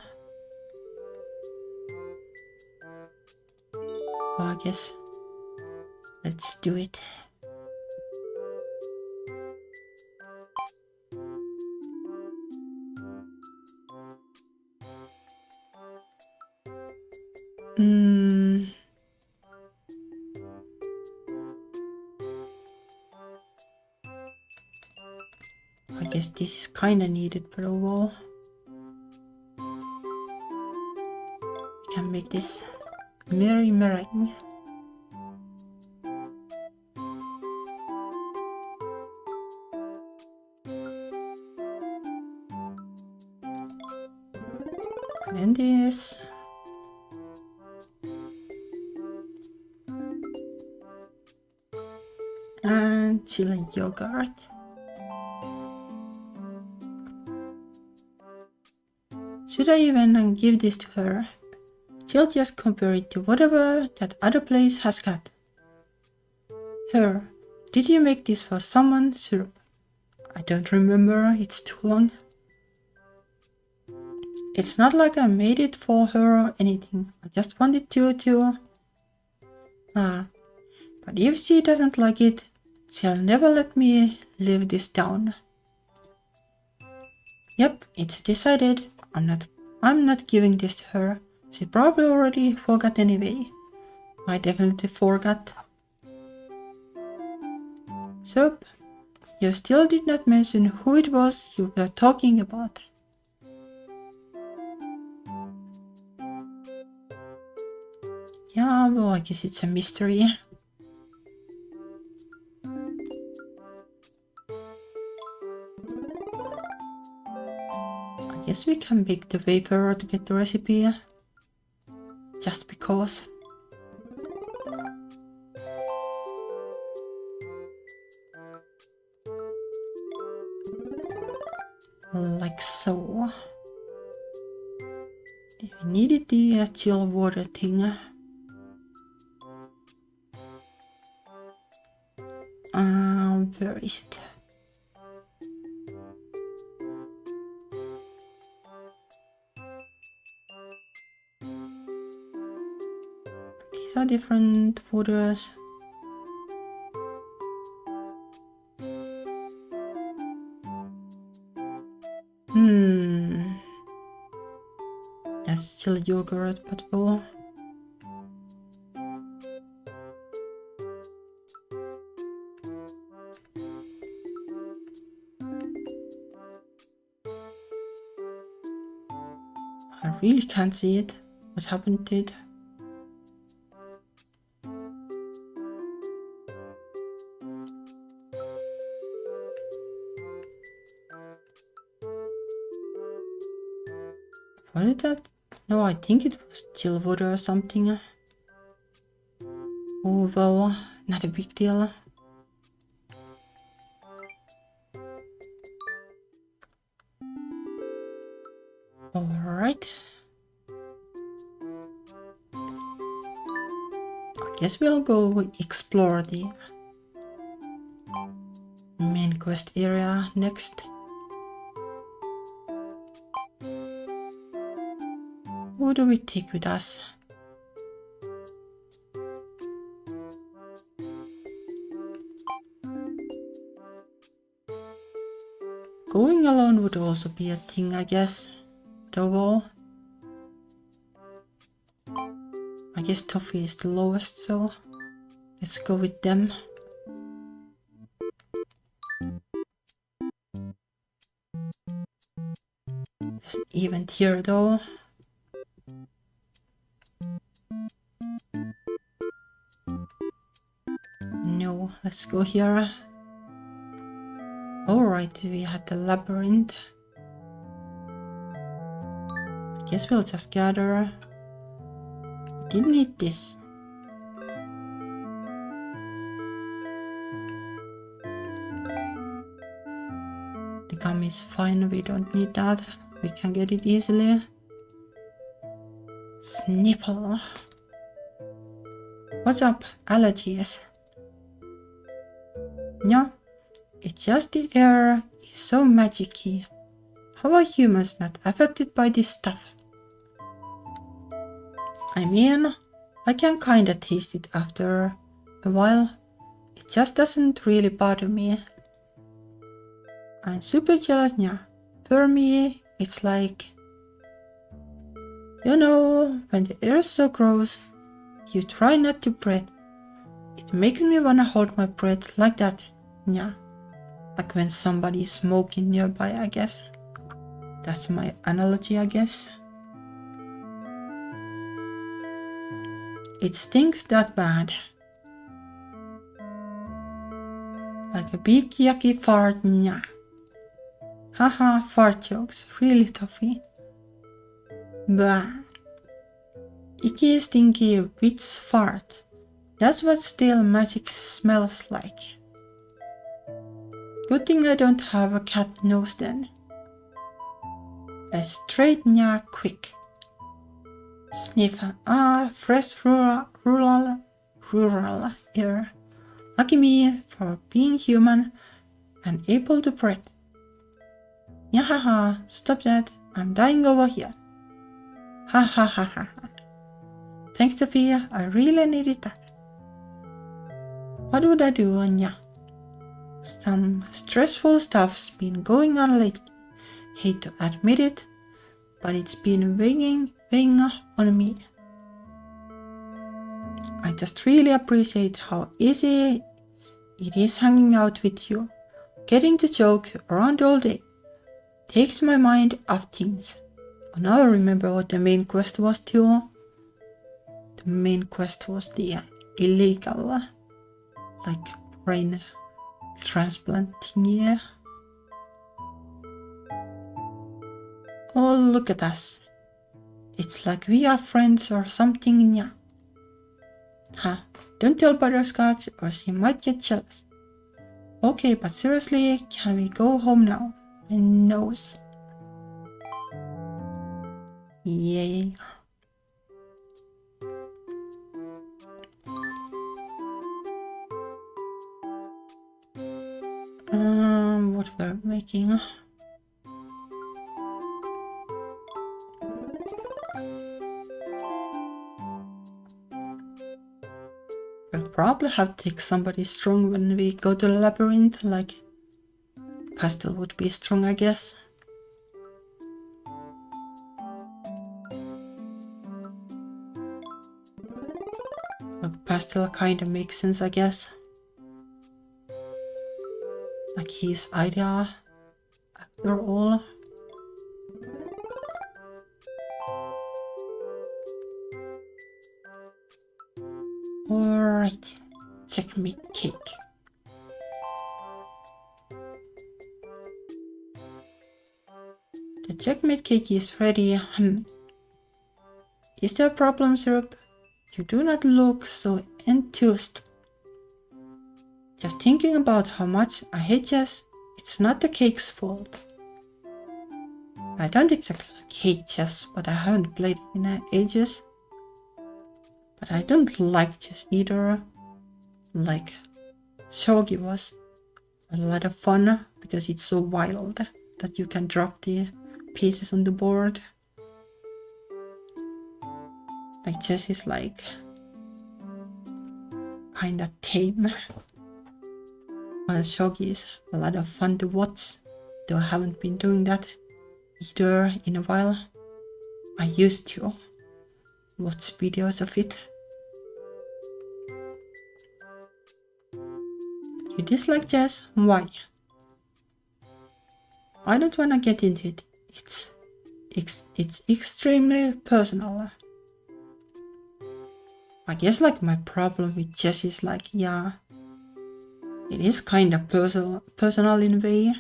Well, I guess let's do it. I guess this is kinda needed for a wall. We can make this Merry Meringue. And then this. And chili yogurt. Should I even give this to her? She'll just compare it to whatever that other place has got. Her, did you make this for someone, Syrup? I don't remember, it's too long. It's not like I made it for her or anything. I just wanted to... But if she doesn't like it, she'll never let me live this down. Yep, it's decided. I'm not giving this to her. She probably already forgot anyway. I definitely forgot. Syrup, you still did not mention who it was you were talking about. Yeah, well, I guess it's a mystery. I guess we can bake the wafer to get the recipe. Just because. Like so. We needed the chill water thing. Where is it? These are different waters. That's still yogurt, but well. I really can't see it. What happened to it? Was it that? No, I think it was chill water or something. Oh well, not a big deal. Alright. I guess we'll go explore the main quest area next. Who do we take with us? Going alone would also be a thing, I guess. Though, I guess Toffee is the lowest, so let's go with them. There's an event here though. No, let's go here. Alright, we had the labyrinth. I guess we'll just gather. Didn't need this. The gum is fine, we don't need that. We can get it easily. Sniffle. What's up, allergies? No, it's just the air is so magic-y. How are humans not affected by this stuff? I mean, I can kinda taste it after a while. It just doesn't really bother me. I'm super jealous now. For me, it's like... You know, when the air is so gross, you try not to breathe. It makes me wanna hold my breath like that. Yeah. Like when somebody is smoking nearby, I guess. That's my analogy, I guess. It stinks that bad. Like a big yucky fart, nya. Haha, fart jokes, really Toffee. Bah. Icky stinky witch fart. That's what stale magic smells like. Good thing I don't have a cat nose then. Let's straighten ya quick. Sniff. Fresh rural air. Lucky me for being human and able to breathe. Yahaha, stop that. I'm dying over here. Ha ha ha ha ha. Thanks, Sophia. I really needed that. What would I do, Anya? Some stressful stuff's been going on lately. Hate to admit it, but it's been weighing on me. I just really appreciate how easy it is hanging out with you. Getting to joke around all day takes my mind off things. Oh, now I remember what the main quest was too. the main quest was the illegal, like, brain transplant thingy. Oh, look at us. It's like we are friends or something, yeah. Huh, don't tell Butterscotch or she might get jealous. Okay, but seriously, can we go home now? My nose. Yay. What we're making? We'll probably have to take somebody strong when we go to the labyrinth, like Pastel would be strong, I guess. Like Pastel kinda makes sense, I guess. Like his idea, after all. Alright, checkmate cake. The checkmate cake is ready. Is there a problem, Syrup? You do not look so enthused. Just thinking about how much I hate chess, it's not the cake's fault. I don't exactly hate chess, but I haven't played it in ages. But I don't like chess either. Like, shogi was a lot of fun because it's so wild that you can drop the pieces on the board. Like, chess is like kinda tame. While shogi is a lot of fun to watch, though I haven't been doing that either in a while. I used to watch videos of it. You dislike chess? Why? I don't wanna get into it. It's extremely personal. I guess like my problem with chess is like, yeah, it is kinda personal in a way.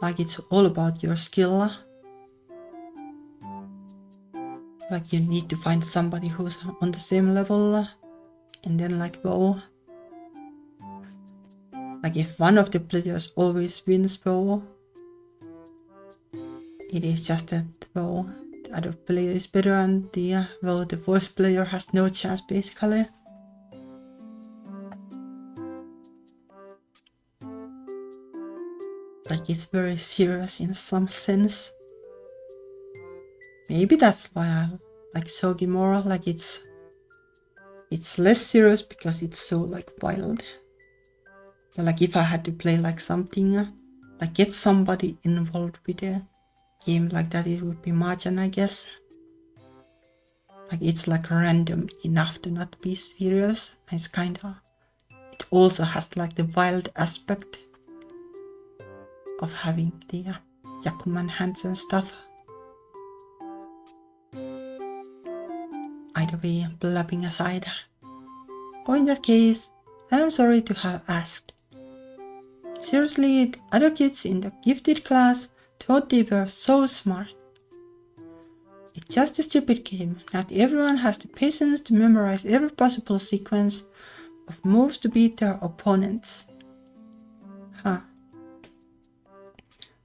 Like it's all about your skill. Like you need to find somebody who's on the same level and then like, well, like if one of the players always wins, well, it is just that, well, the other player is better and the worst player has no chance basically. Like it's very serious in some sense. Maybe that's why I like shogi more, like it's less serious because it's so like wild. But like if I had to play like something, like get somebody involved with a game like that, it would be Mahjong, I guess. Like it's like random enough to not be serious. It's kinda, it also has like the wild aspect of having the Yakuman hands and stuff. Either way, blabbing aside. Or in that case, I am sorry to have asked. Seriously, the other kids in the gifted class thought they were so smart. It's just a stupid game. Not everyone has the patience to memorize every possible sequence of moves to beat their opponents. Huh.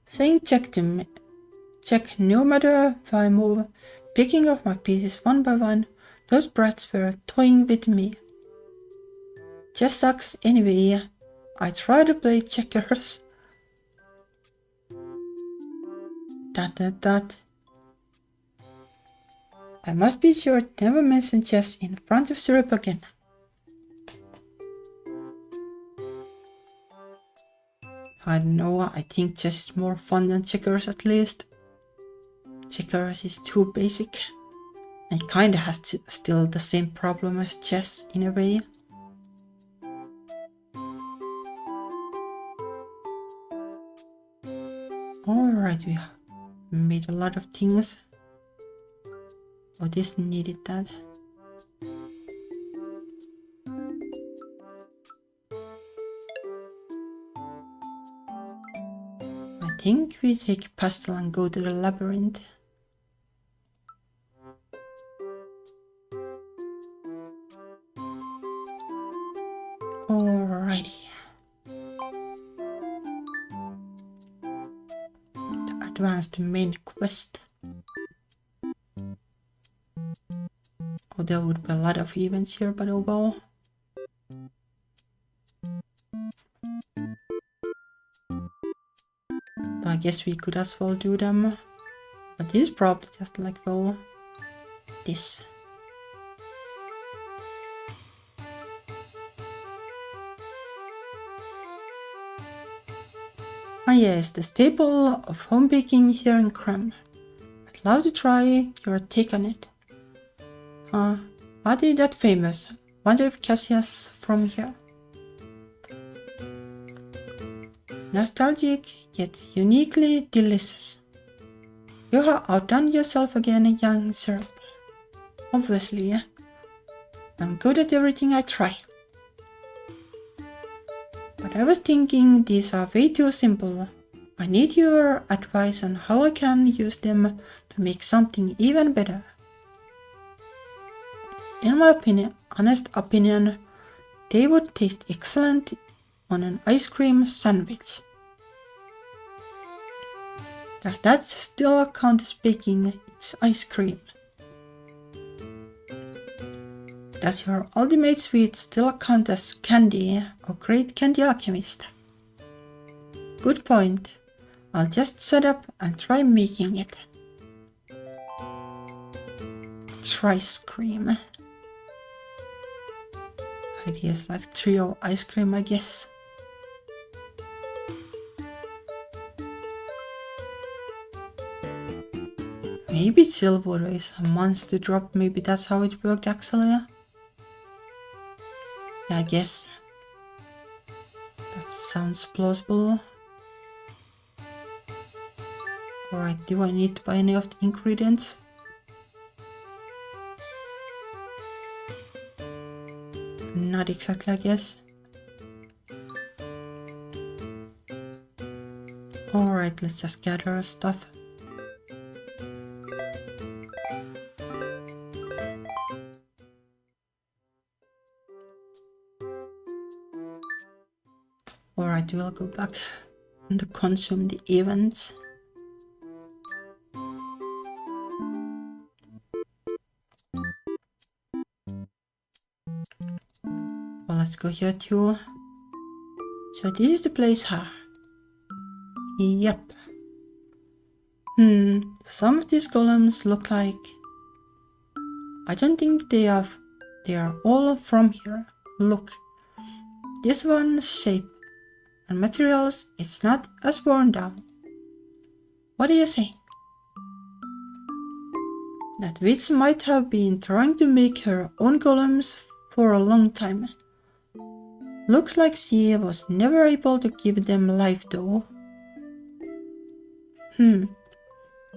Saying check no matter if I move, picking up my pieces one by one, those brats were toying with me. Chess sucks anyway. I try to play checkers. Dot. I must be sure to never mention chess in front of Syrup again. I don't know, I think chess is more fun than checkers at least. Checkers is too basic. It kinda has still the same problem as chess in a way. Alright, we have made a lot of things. Oh, this needed that. I think we take pastel and go to the labyrinth. Alrighty. To advance the main quest. Oh, there would be a lot of events here, but oh well. I guess we could as well do them. But this is probably just like, well, this. Ah yes, the staple of home baking here in Krem. I'd love to try your take on it. Are they that famous? Wonder if Cassia's from here. Nostalgic, yet uniquely delicious. You have outdone yourself again, young syrup. Obviously, I'm good at everything I try. But I was thinking these are way too simple. I need your advice on how I can use them to make something even better. In my honest opinion, they would taste excellent on an ice cream sandwich. Does that still count as baking? It's ice cream. Does your ultimate sweet still count as candy or great candy alchemist? Good point. I'll just shut up and try making it. Trice cream. Ideas like trio ice cream, I guess. Maybe silver is a monster drop, maybe that's how it worked actually. Yeah, I guess. That sounds plausible. Alright, do I need to buy any of the ingredients? Not exactly, I guess. Alright, let's just gather our stuff. Alright, we'll go back and consume the events. Well, let's go here too. So this is the place, huh? Yep. Some of these golems look like... I don't think they are all from here. Look. This one's shape and materials, it's not as worn down. What do you think? That witch might have been trying to make her own golems for a long time. Looks like she was never able to give them life though.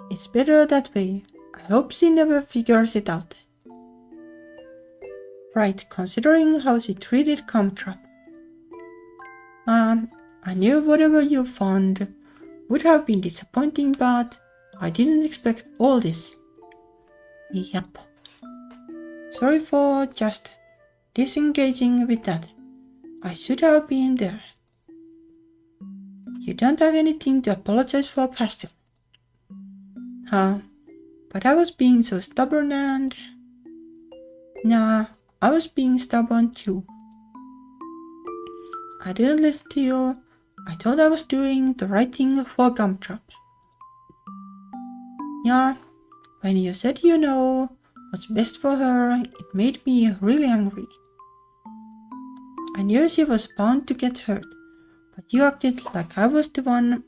It's better that way. I hope she never figures it out. Right, considering how she treated Comtrap. I knew whatever you found would have been disappointing, but I didn't expect all this. Yep. Sorry for just disengaging with that. I should have been there. You don't have anything to apologize for, Pastel. But I was being so stubborn and... Nah, I was being stubborn too. I didn't listen to you. I thought I was doing the right thing for Gumtrap. Yeah, when you said you know what's best for her, it made me really angry. I knew she was bound to get hurt, but you acted like I was the one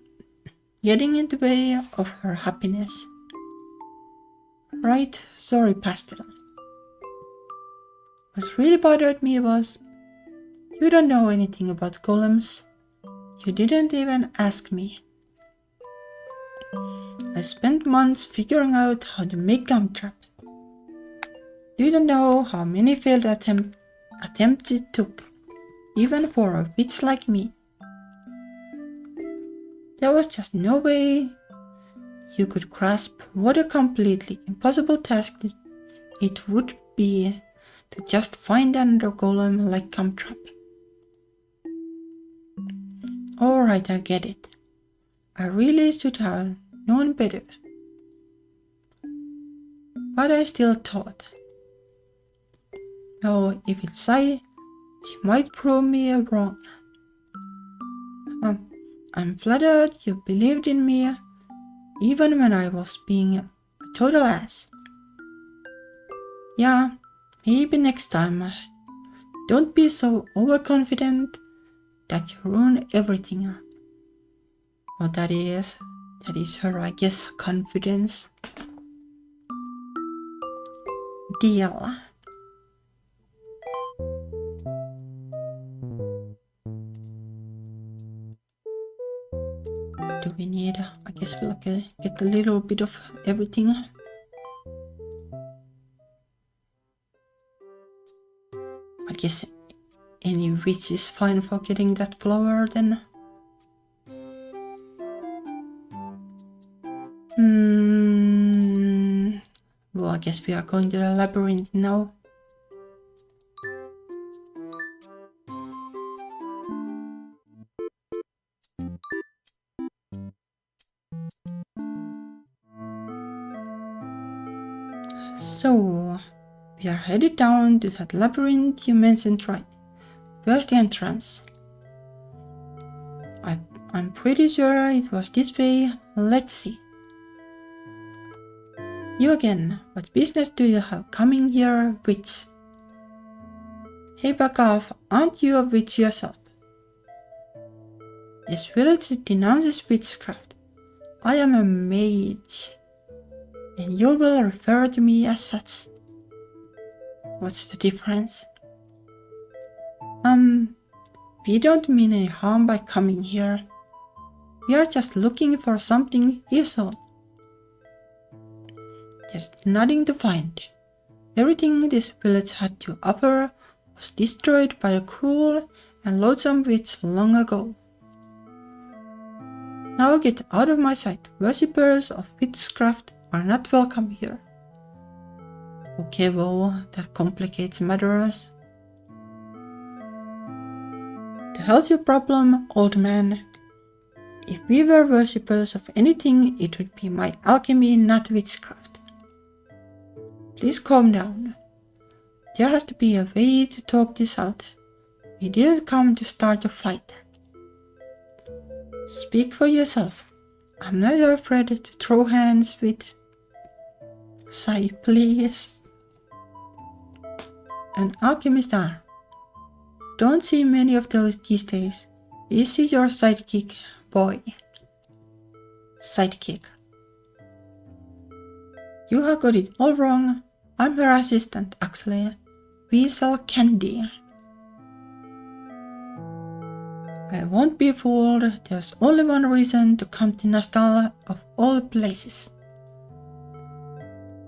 getting in the way of her happiness. Right, sorry, Pastel. What really bothered me was, you don't know anything about golems. You didn't even ask me. I spent months figuring out how to make Gumtrap. You don't know how many failed attempts it took, even for a witch like me. There was just no way you could grasp what a completely impossible task it would be to just find another golem like Gumtrap. Alright, I get it. I really should have known better. But I still thought, oh, if it's she might prove me wrong. I'm flattered you believed in me, even when I was being a total ass. Yeah, maybe next time. Don't be so overconfident that you ruin everything. Oh, that is her, I guess, confidence. Deal. Do we need, I guess we'll get a little bit of everything. I guess any witch is fine for getting that flower then. Well, I guess we are going to the labyrinth now. So, we are headed down to that labyrinth you mentioned, right? Where's the entrance? I'm pretty sure it was this way. Let's see. You again. What business do you have coming here, witch? Hey, back off. Aren't you a witch yourself? This village denounces witchcraft. I am a mage, and you will refer to me as such. What's the difference? We don't mean any harm by coming here. We are just looking for something, is all. There's nothing to find. Everything this village had to offer was destroyed by a cruel and loathsome witch long ago. Now get out of my sight. Worshippers of witchcraft are not welcome here. Okay, well, that complicates matters. The hell's your problem, old man? If we were worshippers of anything, it would be my alchemy, not witchcraft. Please calm down. There has to be a way to talk this out. We didn't come to start a fight. Speak for yourself. I'm not afraid to throw hands with... Sigh, please. An alchemist are. Don't see many of those these days. Is he your sidekick, boy? Sidekick. You have got it all wrong. I'm her assistant, actually. We sell candy. I won't be fooled. There's only one reason to come to Nastal of all places.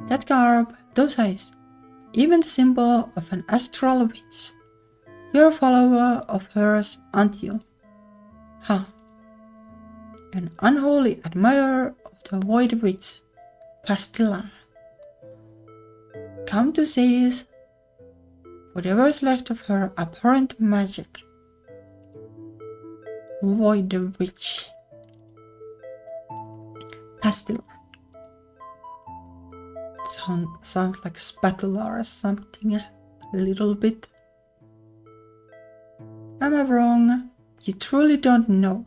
That garb, those eyes, even the symbol of an astral witch. You're a follower of hers, aren't you? Huh. An unholy admirer of the void witch, Pastilla. Come to seize whatever's left of her abhorrent magic. Void witch. Pastilla. Sounds like a spatula or something, a little bit. Am I wrong? You truly don't know.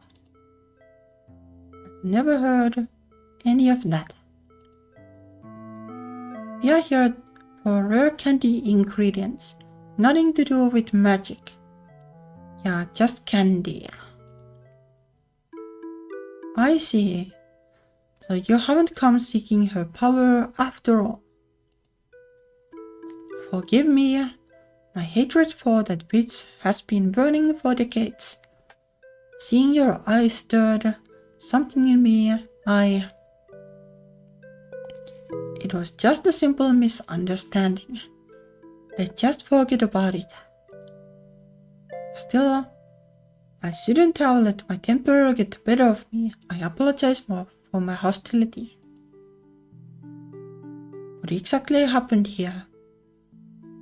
I've never heard any of that. We are here for rare candy ingredients, nothing to do with magic. Yeah, just candy. I see. So you haven't come seeking her power after all. Forgive me. My hatred for that witch has been burning for decades. Seeing your eyes stirred something in me, It was just a simple misunderstanding. let's just forget about it. Still, I shouldn't have let my temper get the better of me. I apologize more for my hostility. What exactly happened here?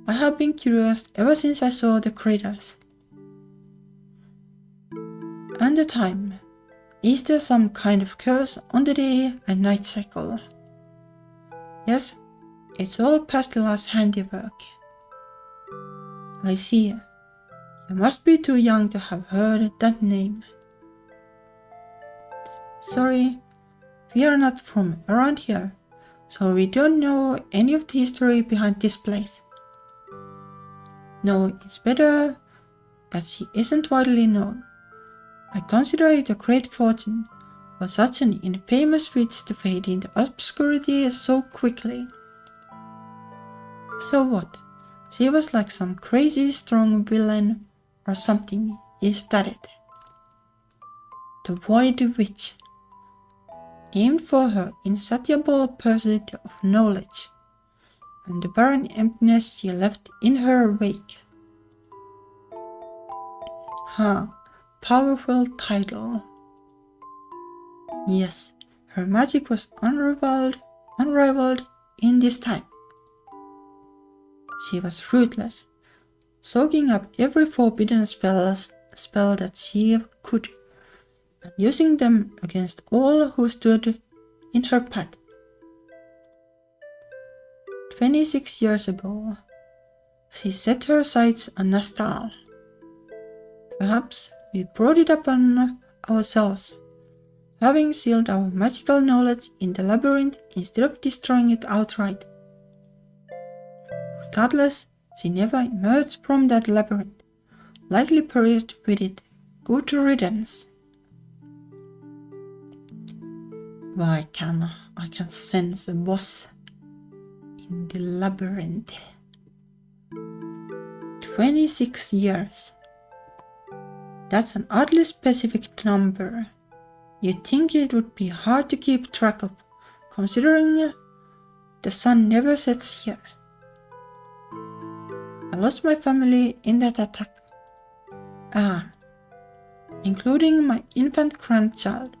I have been curious ever since I saw the critters. And the time. Is there some kind of curse on the day and night cycle? Yes, it's all Pastella's handiwork. I see. You must be too young to have heard that name. Sorry, we are not from around here, so we don't know any of the history behind this place. No, it's better that she isn't widely known. I consider it a great fortune for such an infamous witch to fade into obscurity so quickly. So what? She was like some crazy strong villain or something, is that it? The Void Witch, named for her insatiable pursuit of knowledge and the barren emptiness she left in her wake. Powerful title. Yes, her magic was unrivaled in this time. She was ruthless, soaking up every forbidden spell that she could, and using them against all who stood in her path. 26 years ago, she set her sights on Nastal. Perhaps we brought it upon ourselves, having sealed our magical knowledge in the labyrinth instead of destroying it outright. Regardless, she never emerged from that labyrinth, likely perished with it. Good riddance. I can sense a boss in the labyrinth. 26 years. That's an oddly specific number. You'd think it would be hard to keep track of, considering the sun never sets here. I lost my family in that attack. Including my infant grandchild.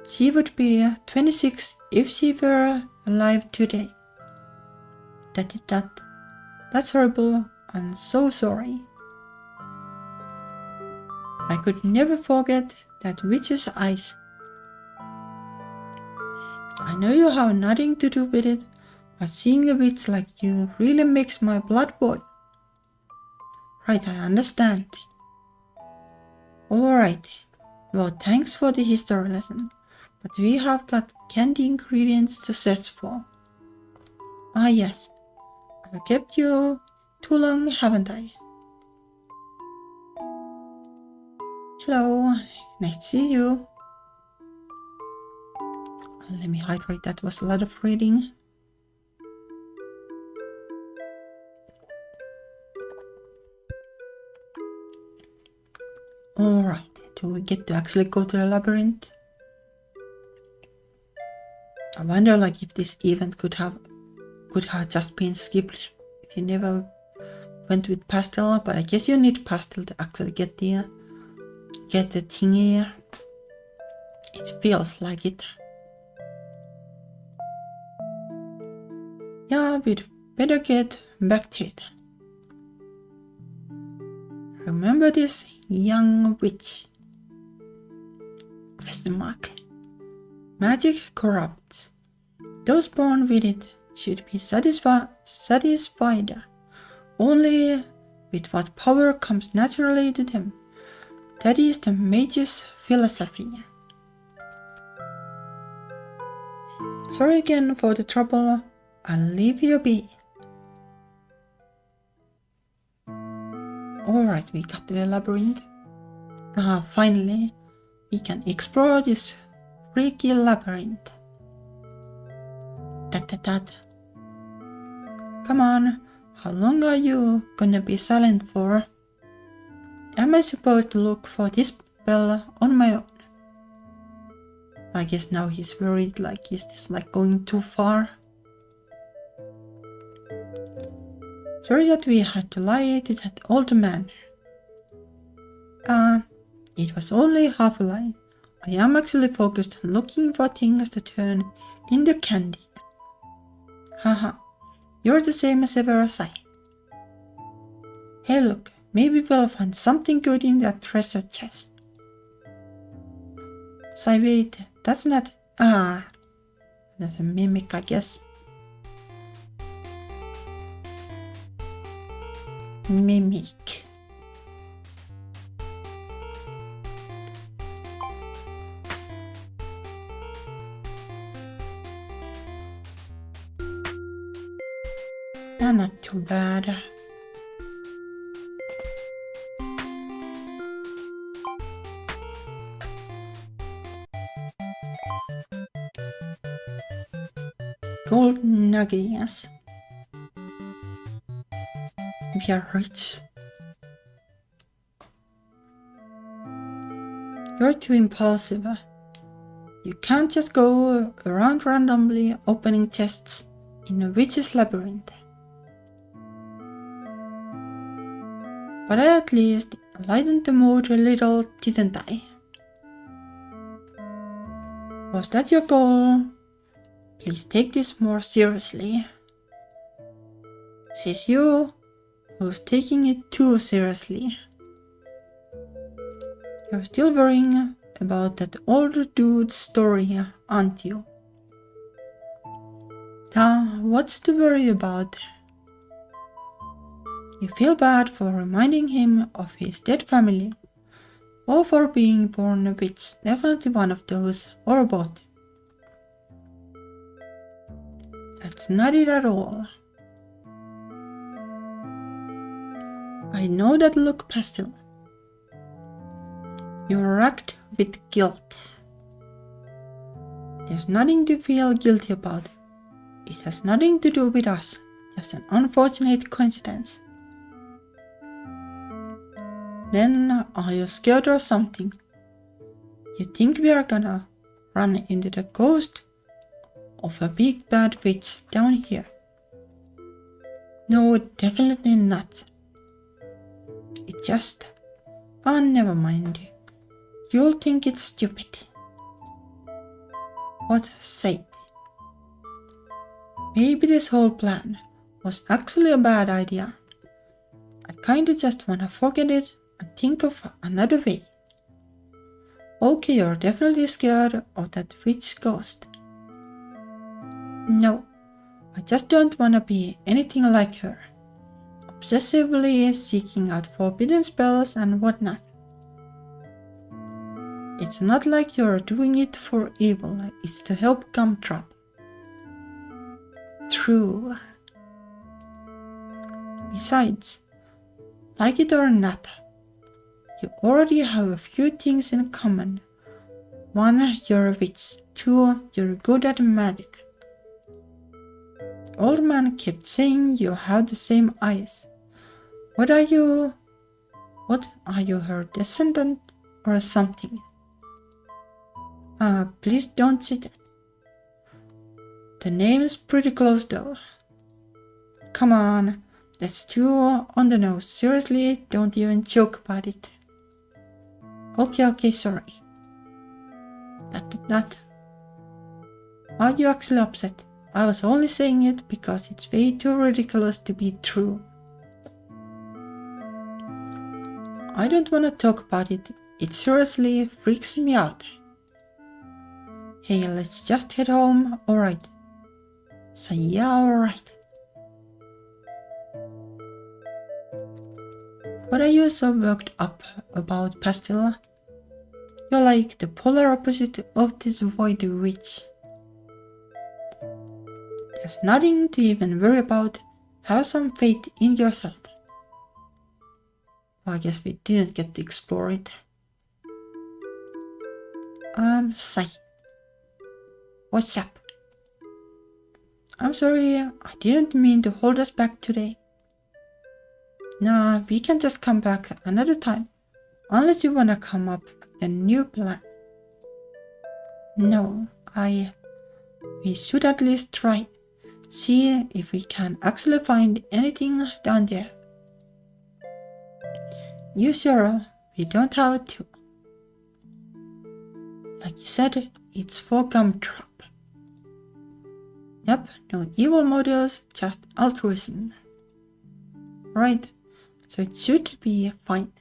She would be 26 if she were alive today. That's horrible. I'm so sorry. I could never forget that witch's eyes. I know you have nothing to do with it, but seeing a witch like you really makes my blood boil. Right, I understand. Alright, well, thanks for the history lesson, but we have got candy ingredients to search for. Yes, I've kept you too long, haven't I? Hello, nice to see you. Let me hydrate, that was a lot of reading. Alright, do we get to actually go to the labyrinth? I wonder if this event could have just been skipped if you never went with Pastel, but I guess you need Pastel to actually get the thingy. It feels like it. Yeah, we'd better get back to it. Remember this young witch? ? Magic corrupts. Those born with it should be satisfied only with what power comes naturally to them. That is the mage's philosophy. Sorry again for the trouble. I'll leave you be. Alright, we got to the labyrinth. Finally, we can explore this freaky labyrinth. Come on, how long are you gonna be silent for? Am I supposed to look for this spell on my own? I guess now he's worried, is this going too far? Sorry that we had to lie to that old man. It was only half a lie. I am actually focused on looking for things to turn into candy. Haha, you're the same as ever as I. Hey look, maybe we'll find something good in that treasure chest. So wait, that's not... that's a mimic, I guess. Mimic. Not too bad. Gold nuggets. We are rich. You're too impulsive. You can't just go around randomly opening chests in a witch's labyrinth. But I at least lightened the mood a little, didn't I? Was that your goal? Please take this more seriously. Says you, who's taking it too seriously. You're still worrying about that old dude's story, aren't you? What's to worry about? You feel bad for reminding him of his dead family, or for being born a witch, definitely one of those, or both. That's not it at all. I know that look, Pastel. You're racked with guilt. There's nothing to feel guilty about. It has nothing to do with us, just an unfortunate coincidence. Then are you scared or something? You think we are gonna run into the ghost of a big bad witch down here? No, definitely not. It just... never mind. You'll think it's stupid. What say it? Maybe this whole plan was actually a bad idea. I kinda just wanna forget it and think of another way. Okay, you're definitely scared of that witch ghost. No, I just don't wanna be anything like her, obsessively seeking out forbidden spells and whatnot. It's not like you're doing it for evil, it's to help Gumtrap. True. Besides, like it or not, you already have a few things in common. 1, you're a witch. 2, you're good at magic. The old man kept saying you have the same eyes. What are you, her descendant or something? Please don't say that. The name is pretty close though. Come on, that's too on the nose. Seriously, don't even joke about it. Okay, sorry. That. Are you actually upset? I was only saying it because it's way too ridiculous to be true. I don't want to talk about it. It seriously freaks me out. Hey, let's just head home, alright? So yeah, alright. What are you so worked up about, Pastel? You're like the polar opposite of this void witch. There's nothing to even worry about. Have some faith in yourself. Well, I guess we didn't get to explore it. Sai. What's up? I'm sorry, I didn't mean to hold us back today. Nah, we can just come back another time. Unless you wanna come up with a new plan. No, we should at least try. see if we can actually find anything down there. You sure we don't have to? Like you said, it's for Gumdrop. Yep, no evil motives, just altruism. Right, so it should be fine.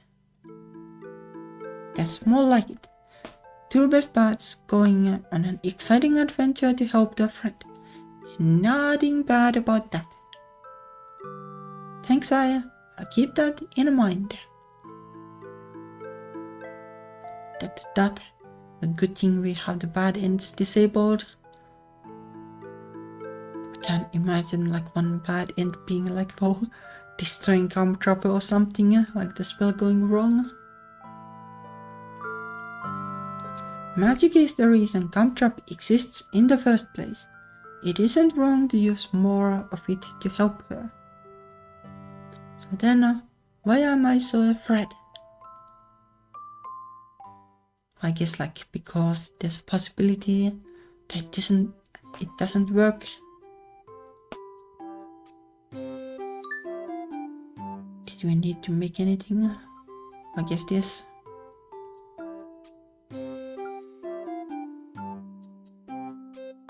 That's more like it. Two best buds going on an exciting adventure to help their friend. Nothing bad about that. Thanks, Aya. I'll keep that in mind. A good thing we have the bad ends disabled. I can't imagine like one bad end being like, oh, destroying Gumdrop or something, like the spell going wrong. Magic is the reason Gumdrop exists in the first place. It isn't wrong to use more of it to help her. So then, why am I so afraid? I guess like because there's a possibility that it doesn't work. Did we need to make anything? I guess this.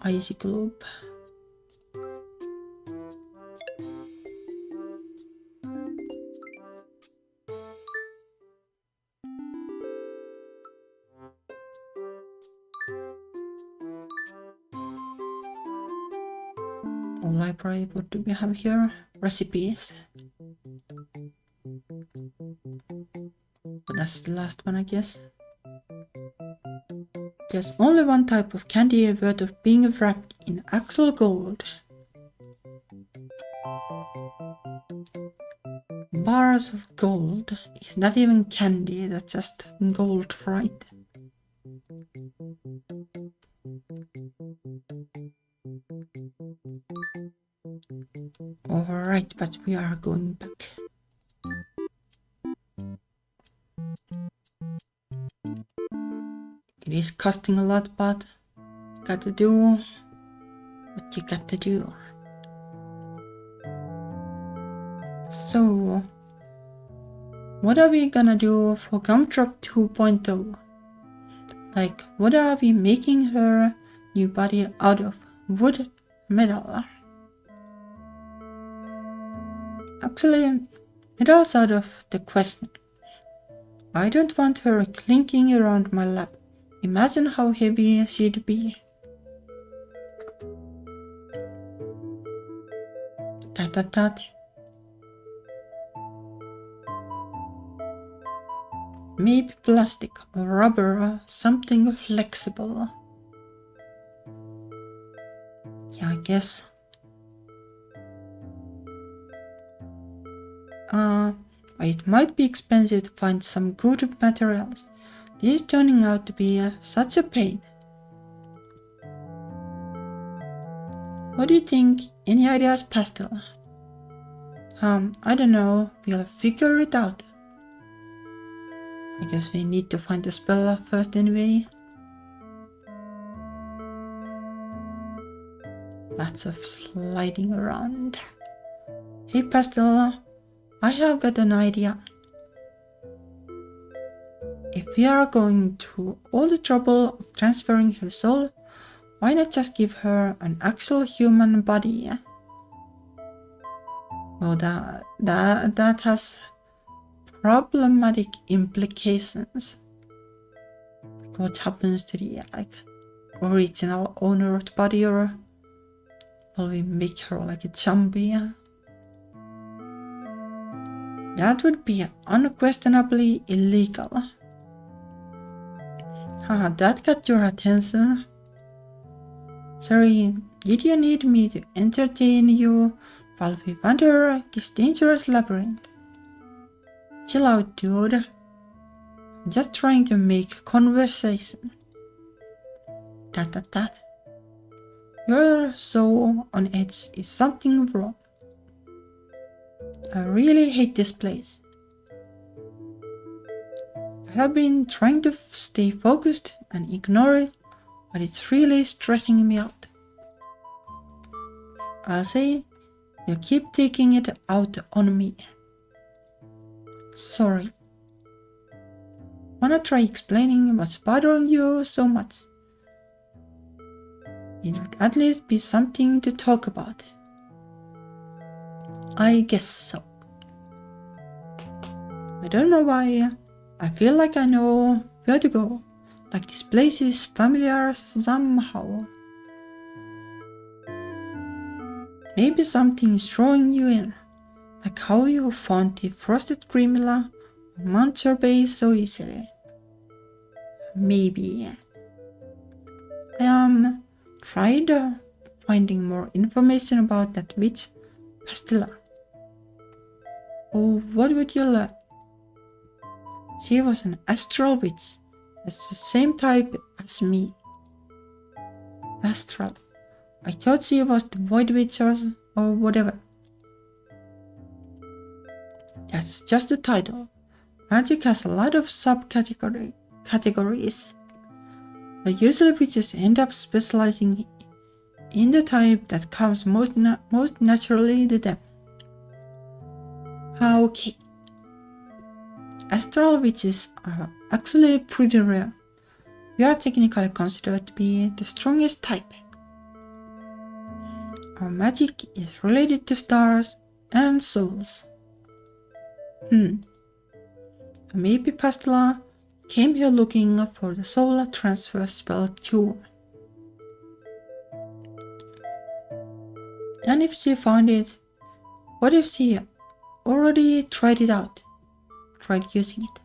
Icy globe. Library, what do we have here? Recipes. But that's the last one, I guess. There's only one type of candy worth of being wrapped in actual gold. Bars of gold is not even candy, that's just gold, right? Alright, but we are going back. It is costing a lot, but you gotta do what you gotta do. So, what are we gonna do for Gumdrop 2.0? Like, what are we making her new body out of? Wood, metal? Actually, metal's out of the question. I don't want her clinking around my lap. Imagine how heavy she'd be. Maybe plastic or rubber, something flexible. Yeah, I guess. It might be expensive to find some good materials. This is turning out to be such a pain. What do you think? Any ideas, Pastel? I don't know. We'll figure it out. I guess we need to find the spell first anyway. Lots of sliding around. Hey, Pastel. I have got an idea. If we are going to all the trouble of transferring her soul, why not just give her an actual human body? Well, that has problematic implications. Like what happens to the original owner of the body, or will we make her like a zombie? That would be unquestionably illegal. Haha, that got your attention. Sorry, did you need me to entertain you while we wander this dangerous labyrinth? Chill out, dude. I'm just trying to make conversation. You're so on edge. Is something wrong? I really hate this place. I have been trying to stay focused and ignore it, but it's really stressing me out. I'll say you keep taking it out on me. Sorry. Wanna try explaining what's bothering you so much? It would at least be something to talk about. I guess so. I don't know why. I feel like I know where to go. Like this place is familiar somehow. Maybe something is drawing you in. Like how you found the frosted creamilla on Mount Sorbet so easily. Maybe. I tried finding more information about that witch, Pastilla. Oh, what would you learn? She was an astral witch. That's the same type as me. Astral. I thought she was the void witch or whatever. That's just the title. Magic has a lot of subcategories. But usually witches end up specializing in the type that comes most naturally to them. Okay. Astral witches are actually pretty rare. We are technically considered to be the strongest type. Our magic is related to stars and souls. Maybe Pastilla came here looking for the soul transfer spell cure. And if she found it, what if she already tried it out? Tried using it?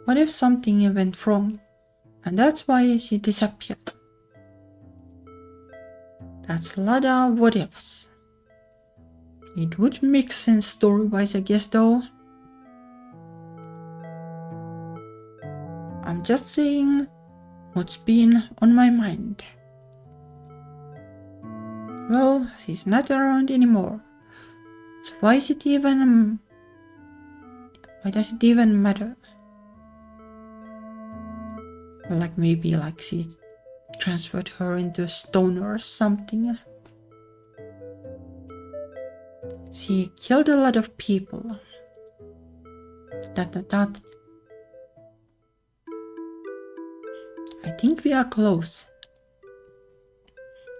What if something went wrong and that's why she disappeared? That's a lot of what ifs. It would make sense story-wise, I guess, though. I'm just saying what's been on my mind. Well, she's not around anymore. So why does it even matter? Well, like maybe like she transferred her into a stone or something. She killed a lot of people. I think we are close.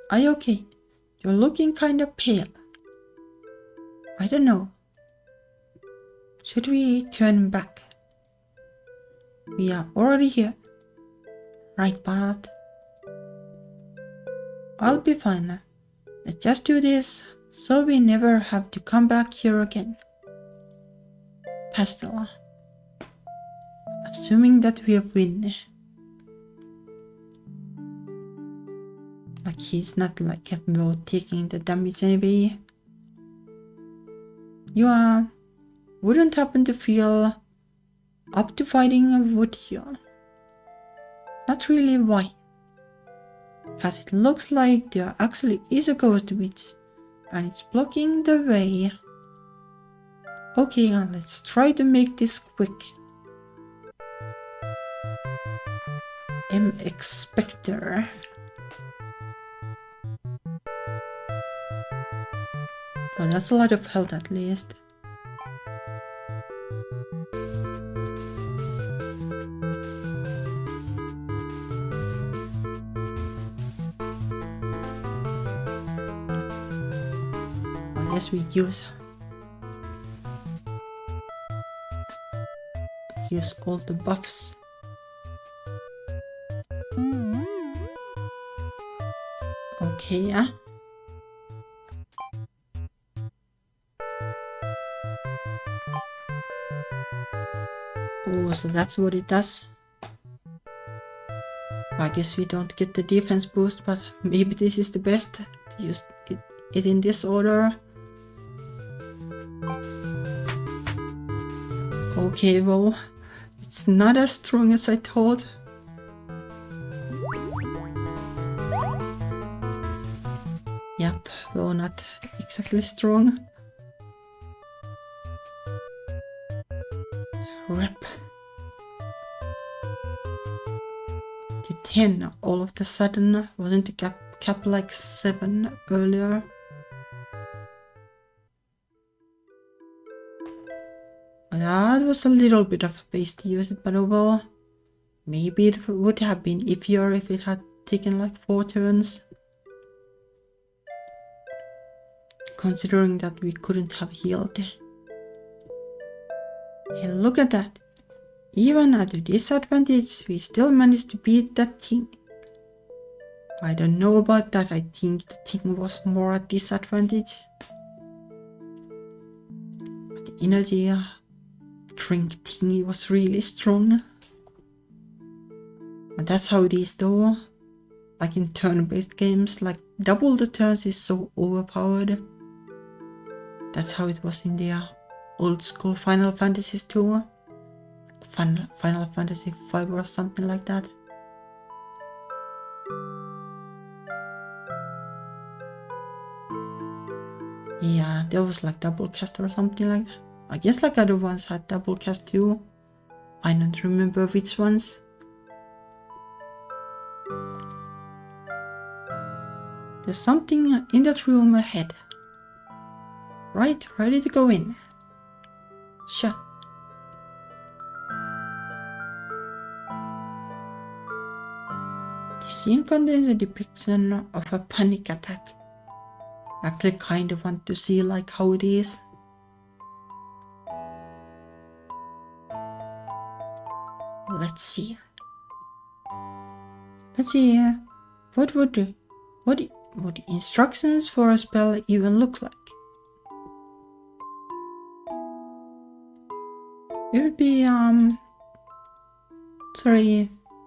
Are you okay? You're looking kind of pale. I don't know. Should we turn back? We are already here. Right, but I'll be fine. Let's just do this so we never have to come back here again. Pastilla. Assuming that we have win. Like he's not like capable of taking the damage anyway. You wouldn't happen to feel up to fighting, would you? Not really, why? Because it looks like there actually is a ghost witch and it's blocking the way. Okay, let's try to make this quick. Expector. Well, that's a lot of health at least. I guess we use all the buffs. Okay, yeah. Oh, so that's what it does. I guess we don't get the defense boost, but maybe this is the best to use it in this order. Okay, well, it's not as strong as I thought. Yep, well, not exactly strong. Rep. To 10 all of a sudden wasn't a gap cap like 7 earlier. That was a little bit of a waste to use it, but overall, maybe it would have been easier if it had taken like 4 turns. Considering that we couldn't have healed. Hey, look at that. Even at a disadvantage, we still managed to beat that thing. I don't know about that, I think the thing was more at disadvantage. But the energy drink thingy was really strong. But that's how it is though. Like in turn-based games, like double the turns is so overpowered. That's how it was in the old school Final Fantasies too. Final Fantasy 5 or something like that. Yeah, there was like double cast or something like that. I guess like other ones had double cast too. I don't remember which ones. There's something in that room ahead. Right, ready to go in. Sure. The scene contains a depiction of a panic attack. I actually kind of want to see like how it is. Let's see. What would the instructions for a spell even look like? It would be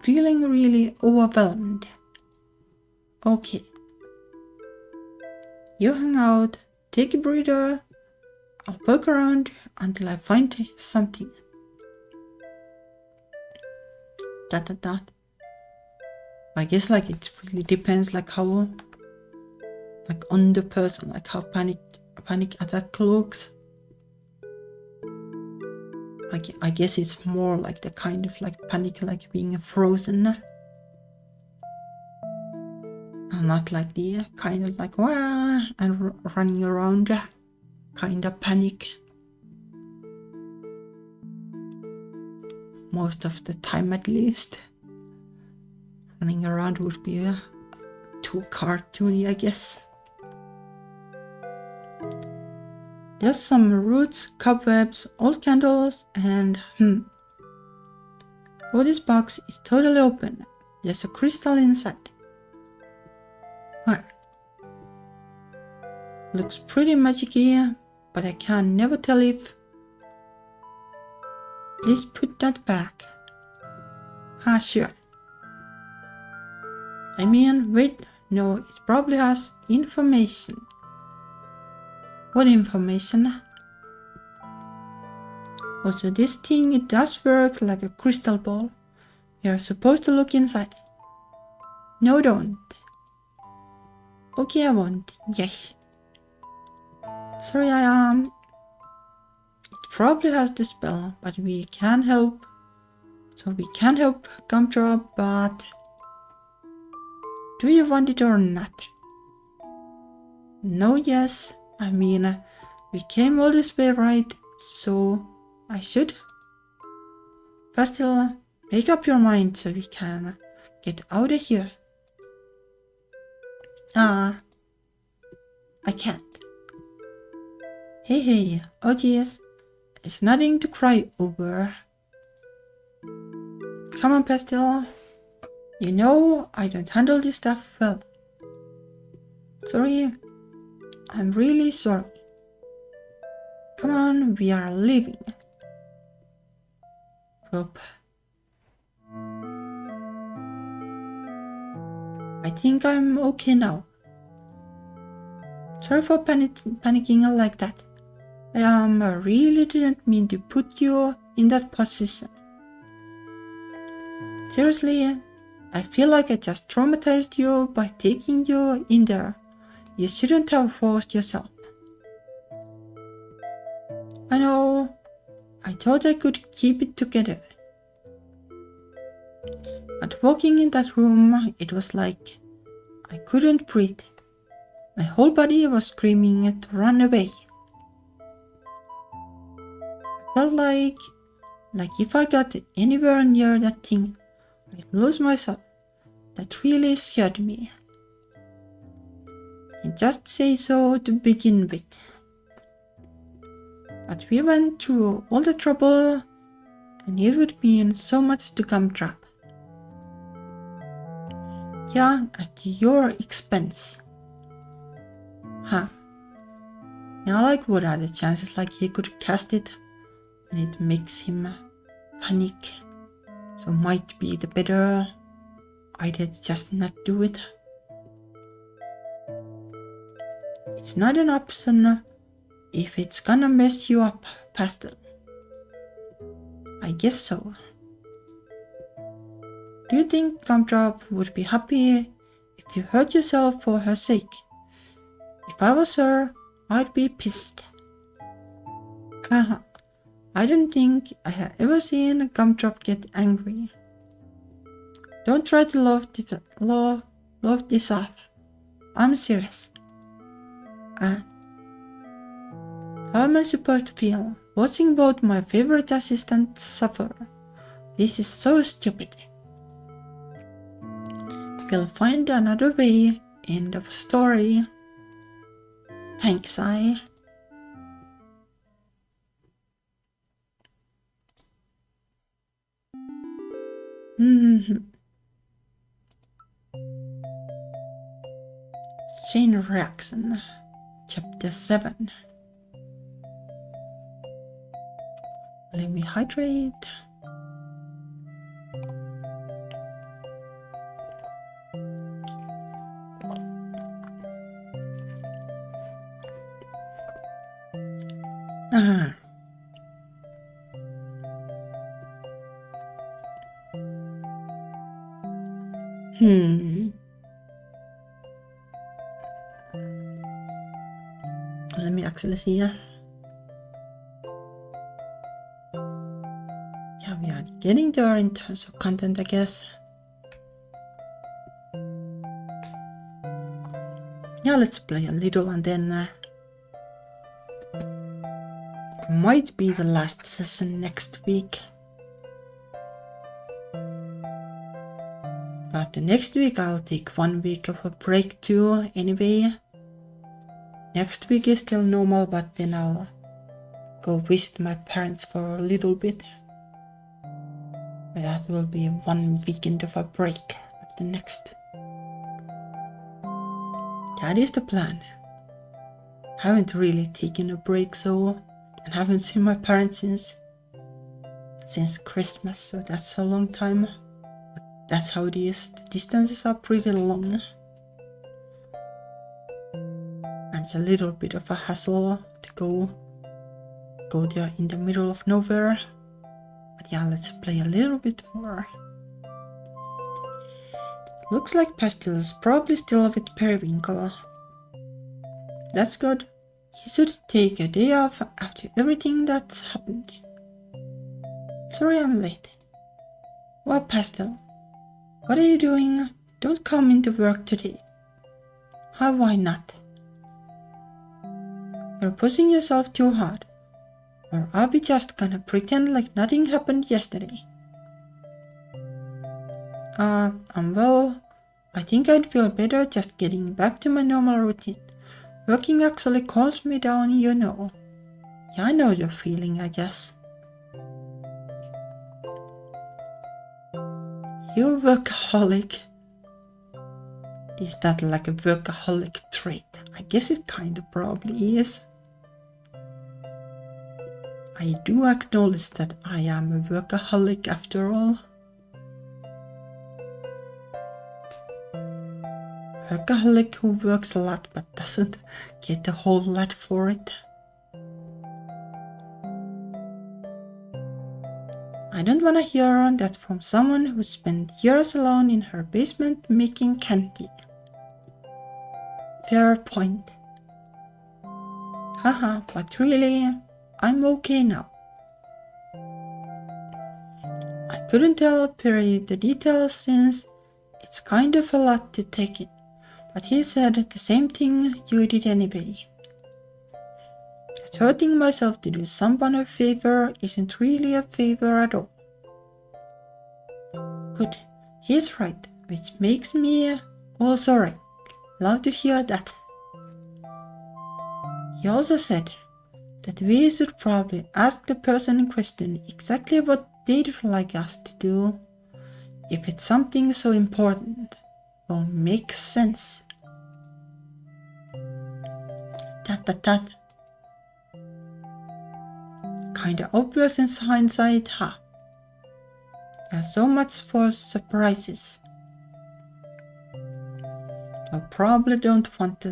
feeling really overwhelmed. Okay. You hang out, take a breather, I'll poke around until I find something. That. I guess like it really depends like how, like on the person, like how panic attack looks. I guess it's more like the kind of like panic like being frozen. And not like the kind of like wah and running around kind of panic. Most of the time at least. Running around would be too cartoony, I guess. There's some roots, cobwebs, old candles, and oh, this box is totally open. There's a crystal inside. Huh. Looks pretty magicy, but I can never tell if... Please put that back. Sure. I mean, wait, no, it probably has information. What information? Also, this thing, it does work like a crystal ball. You're supposed to look inside. No, don't. Okay, I won't. Yay. Sorry, it probably has the spell, but we can't help. So we can't help Gumdrop, but... Do you want it or not? No, yes. I mean, we came all this way, right? So, I should. Pastel, make up your mind so we can get out of here. I can't. Hey, oh yes. It's nothing to cry over. Come on, Pastel. You know I don't handle this stuff well. Sorry. I'm really sorry. Come on, we are leaving. Whoop. I think I'm okay now. Sorry for panicking like that. I really didn't mean to put you in that position. Seriously, I feel like I just traumatized you by taking you in there. You shouldn't have forced yourself. I know. I thought I could keep it together. But walking in that room, it was like I couldn't breathe. My whole body was screaming to run away. I felt like if I got anywhere near that thing, I'd lose myself. That really scared me. And just say so to begin with. But we went through all the trouble, and it would mean so much to come trap. Yeah, at your expense. Huh. Yeah, like what are the chances like he could cast it and it makes him panic? So might be the better idea to just not do it. It's not an option if it's gonna mess you up, Pastel. I guess so. Do you think Gumdrop would be happy if you hurt yourself for her sake? If I was her, I'd be pissed. Haha, I don't think I have ever seen Gumdrop get angry. Don't try to laugh this off. I'm serious. How am I supposed to feel watching both my favorite assistants suffer? This is so stupid. We'll find another way. End of story. Thanks, I. Chain Reaction, Chapter 7. Let me hydrate. Let me actually see. Yeah, we are getting there in terms of content, I guess. Yeah, let's play a little and then it might be the last session next week. But the next week I'll take 1 week of a break too anyway. Next week is still normal, but then I'll go visit my parents for a little bit. But that will be 1 weekend of a break after next. That is the plan. Haven't really taken a break and haven't seen my parents since Christmas, so that's a long time. But that's how it is. The distances are pretty long. And it's a little bit of a hassle to go there in the middle of nowhere. But yeah, let's play a little bit more. Looks like Pastel's probably still with Periwinkle. That's good. He should take a day off after everything that's happened. Sorry I'm late. What, Pastel? What are you doing? Don't come into work today. Why not? You're pushing yourself too hard. Or are we just gonna pretend like nothing happened yesterday? Well, I think I'd feel better just getting back to my normal routine. Working actually calms me down, you know. Yeah, I know your feeling, I guess. You're workaholic. Is that like a workaholic trait? I guess it kinda probably is. I do acknowledge that I am a workaholic after all. Workaholic who works a lot but doesn't get a whole lot for it. I don't wanna hear that from someone who spent years alone in her basement making candy. Fair point. Haha, but really, I'm okay now. I couldn't tell Perry the details since it's kind of a lot to take in. but he said the same thing you did anyway. That hurting myself to do someone a favor isn't really a favor at all. Good, he's right, which makes me also right. Love to hear that. He also said that we should probably ask the person in question exactly what they'd like us to do if it's something so important or makes sense. That. Kinda obvious in hindsight, huh? There's so much for surprises. I probably don't want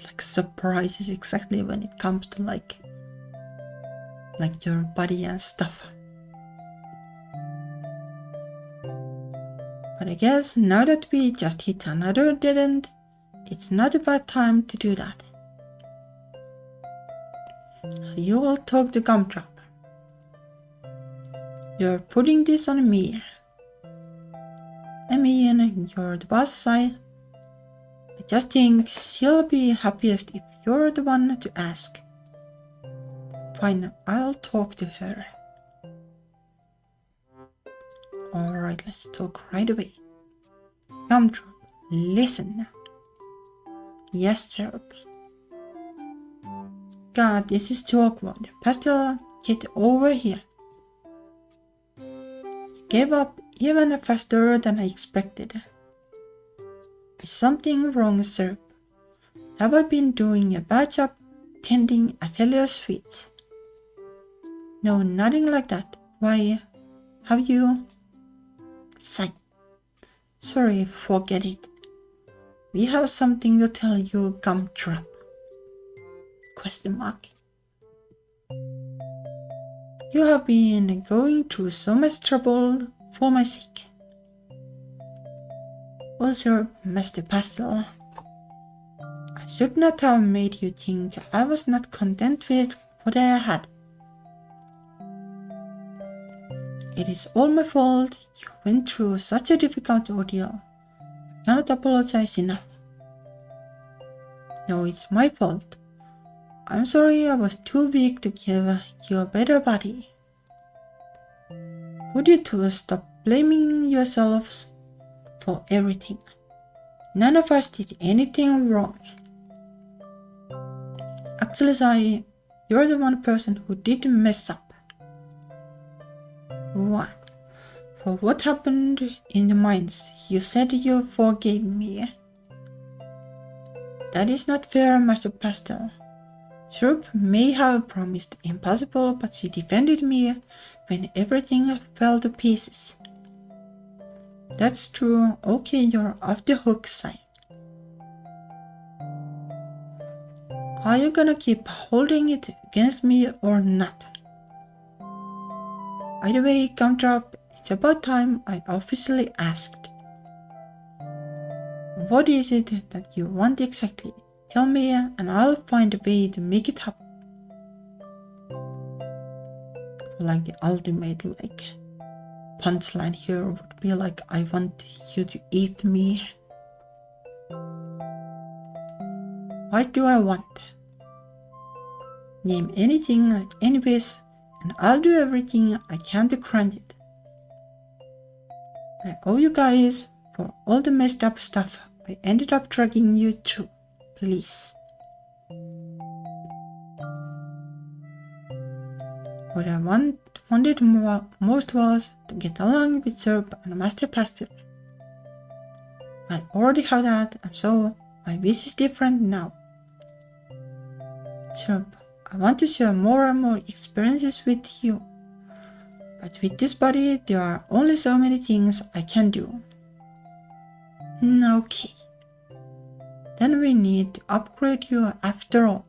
like surprises exactly when it comes to like your body and stuff. But I guess now that we just hit another dead end, it's not a bad time to do that. So you will talk to Gumdrop. You're putting this on me. I mean, you're the boss, I just think she'll be happiest if you're the one to ask. Fine, I'll talk to her. Alright, let's talk right away. Gumdrop, listen. Yes, sir. God, this is too awkward. Pastel, get over here. You gave up even faster than I expected. Is something wrong, sir? Have I been doing a bad job tending Atelier sweets? No, nothing like that. Why, have you? Sorry, forget it. We have something to tell you, Gumdrop. ? You have been going through so much trouble for my sake. Well, sir, Master Pastel, I should not have made you think I was not content with what I had. It is all my fault. You went through such a difficult ordeal. I cannot apologize enough. No, it's my fault. I'm sorry I was too weak to give you a better body. Would you two stop blaming yourselves for everything? None of us did anything wrong. Actually, Sai, you're the one person who did mess up. What? For what happened in the mines? You said you forgave me. That is not fair, Master Pastel. Syrup may have promised impossible, but she defended me when everything fell to pieces. That's true. Okay, you're off the hook, Sai. Are you gonna keep holding it against me or not? Either way, Gumdrop, it's about time I officially asked. What is it that you want exactly? Tell me and I'll find a way to make it happen. Like the ultimate punchline here would be like, I want you to eat me. What do I want? Name anything, anyways, and I'll do everything I can to grant it. I owe you guys for all the messed up stuff I ended up dragging you through. Please. What I wanted most was to get along with Syrup and Master Pastel. I already have that, and so my wish is different now. Syrup, I want to share more and more experiences with you. But with this body, there are only so many things I can do. Okay. Then we need to upgrade you after all.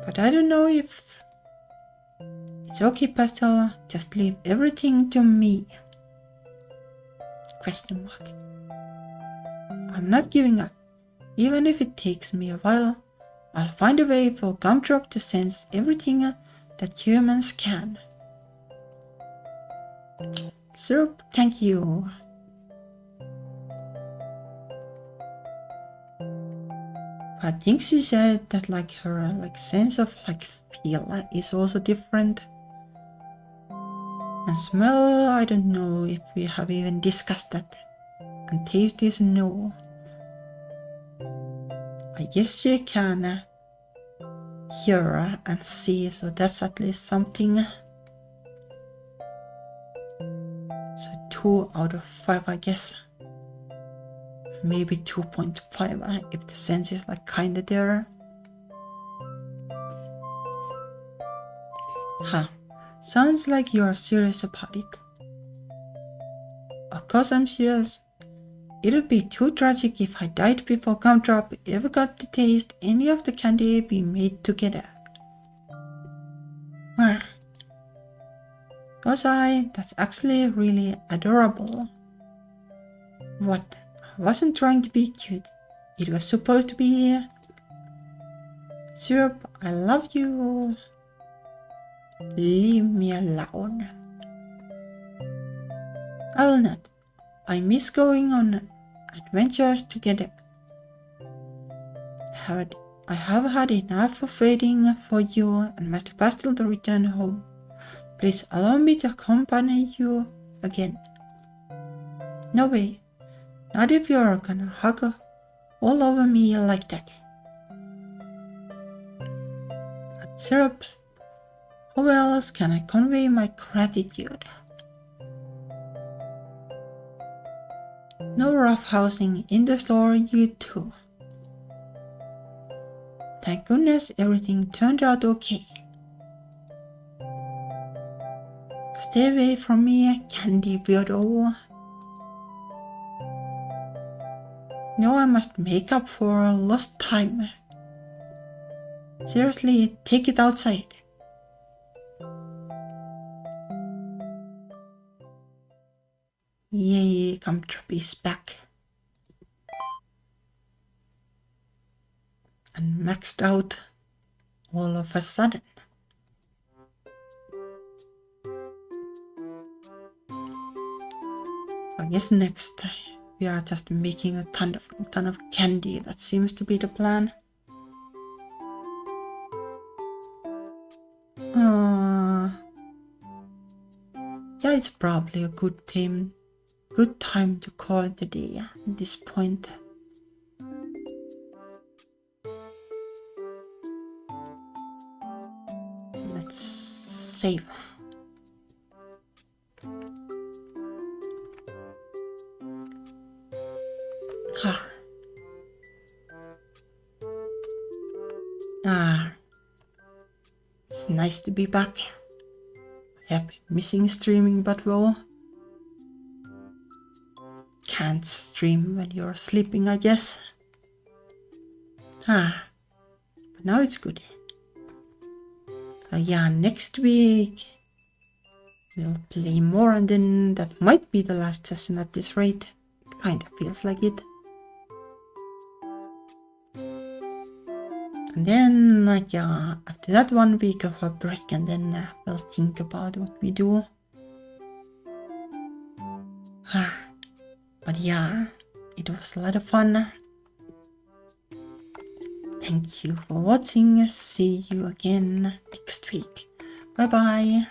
But I don't know if... It's okay, Pastel, just leave everything to me. ? I'm not giving up. Even if it takes me a while, I'll find a way for Gumdrop to sense everything that humans can. Syrup, thank you. I think she said that like her like sense of like feel is also different. And smell, I don't know if we have even discussed that. And taste is no. I guess she can hear and see, so that's at least something. So 2 out of 5, I guess. Maybe 2.5 if the sense is like kinda there. Huh. Sounds like you're serious about it. Of course I'm serious. It would be too tragic if I died before Gumdrop ever got to taste any of the candy we made together. Was I? That's actually really adorable. What? I wasn't trying to be cute. It was supposed to be... Syrup, I love you. Leave me alone. I will not. I miss going on adventures together. I have had enough of waiting for you and Master Pastel to return home. Please allow me to accompany you again. No way. Not if you're gonna hug all over me like that. But Syrup, how else can I convey my gratitude? No roughhousing in the store, you two. Thank goodness everything turned out okay. Stay away from me, candy weirdo. Now I must make up for lost time. Seriously, take it outside. Yay, Gumdrop is back. And maxed out all of a sudden. I guess next we are just making a ton of candy. That seems to be the plan. Yeah, it's probably a good time to call it a day at this point. Let's save. It's nice to be back. I have been missing streaming, but well, can't stream when you're sleeping, I guess. But now it's good. Yeah, next week we'll play more, and then that might be the last session at this rate. It kind of feels like it. And then, after that 1 week of a break, and then we'll think about what we do. But yeah, it was a lot of fun. Thank you for watching. See you again next week. Bye bye.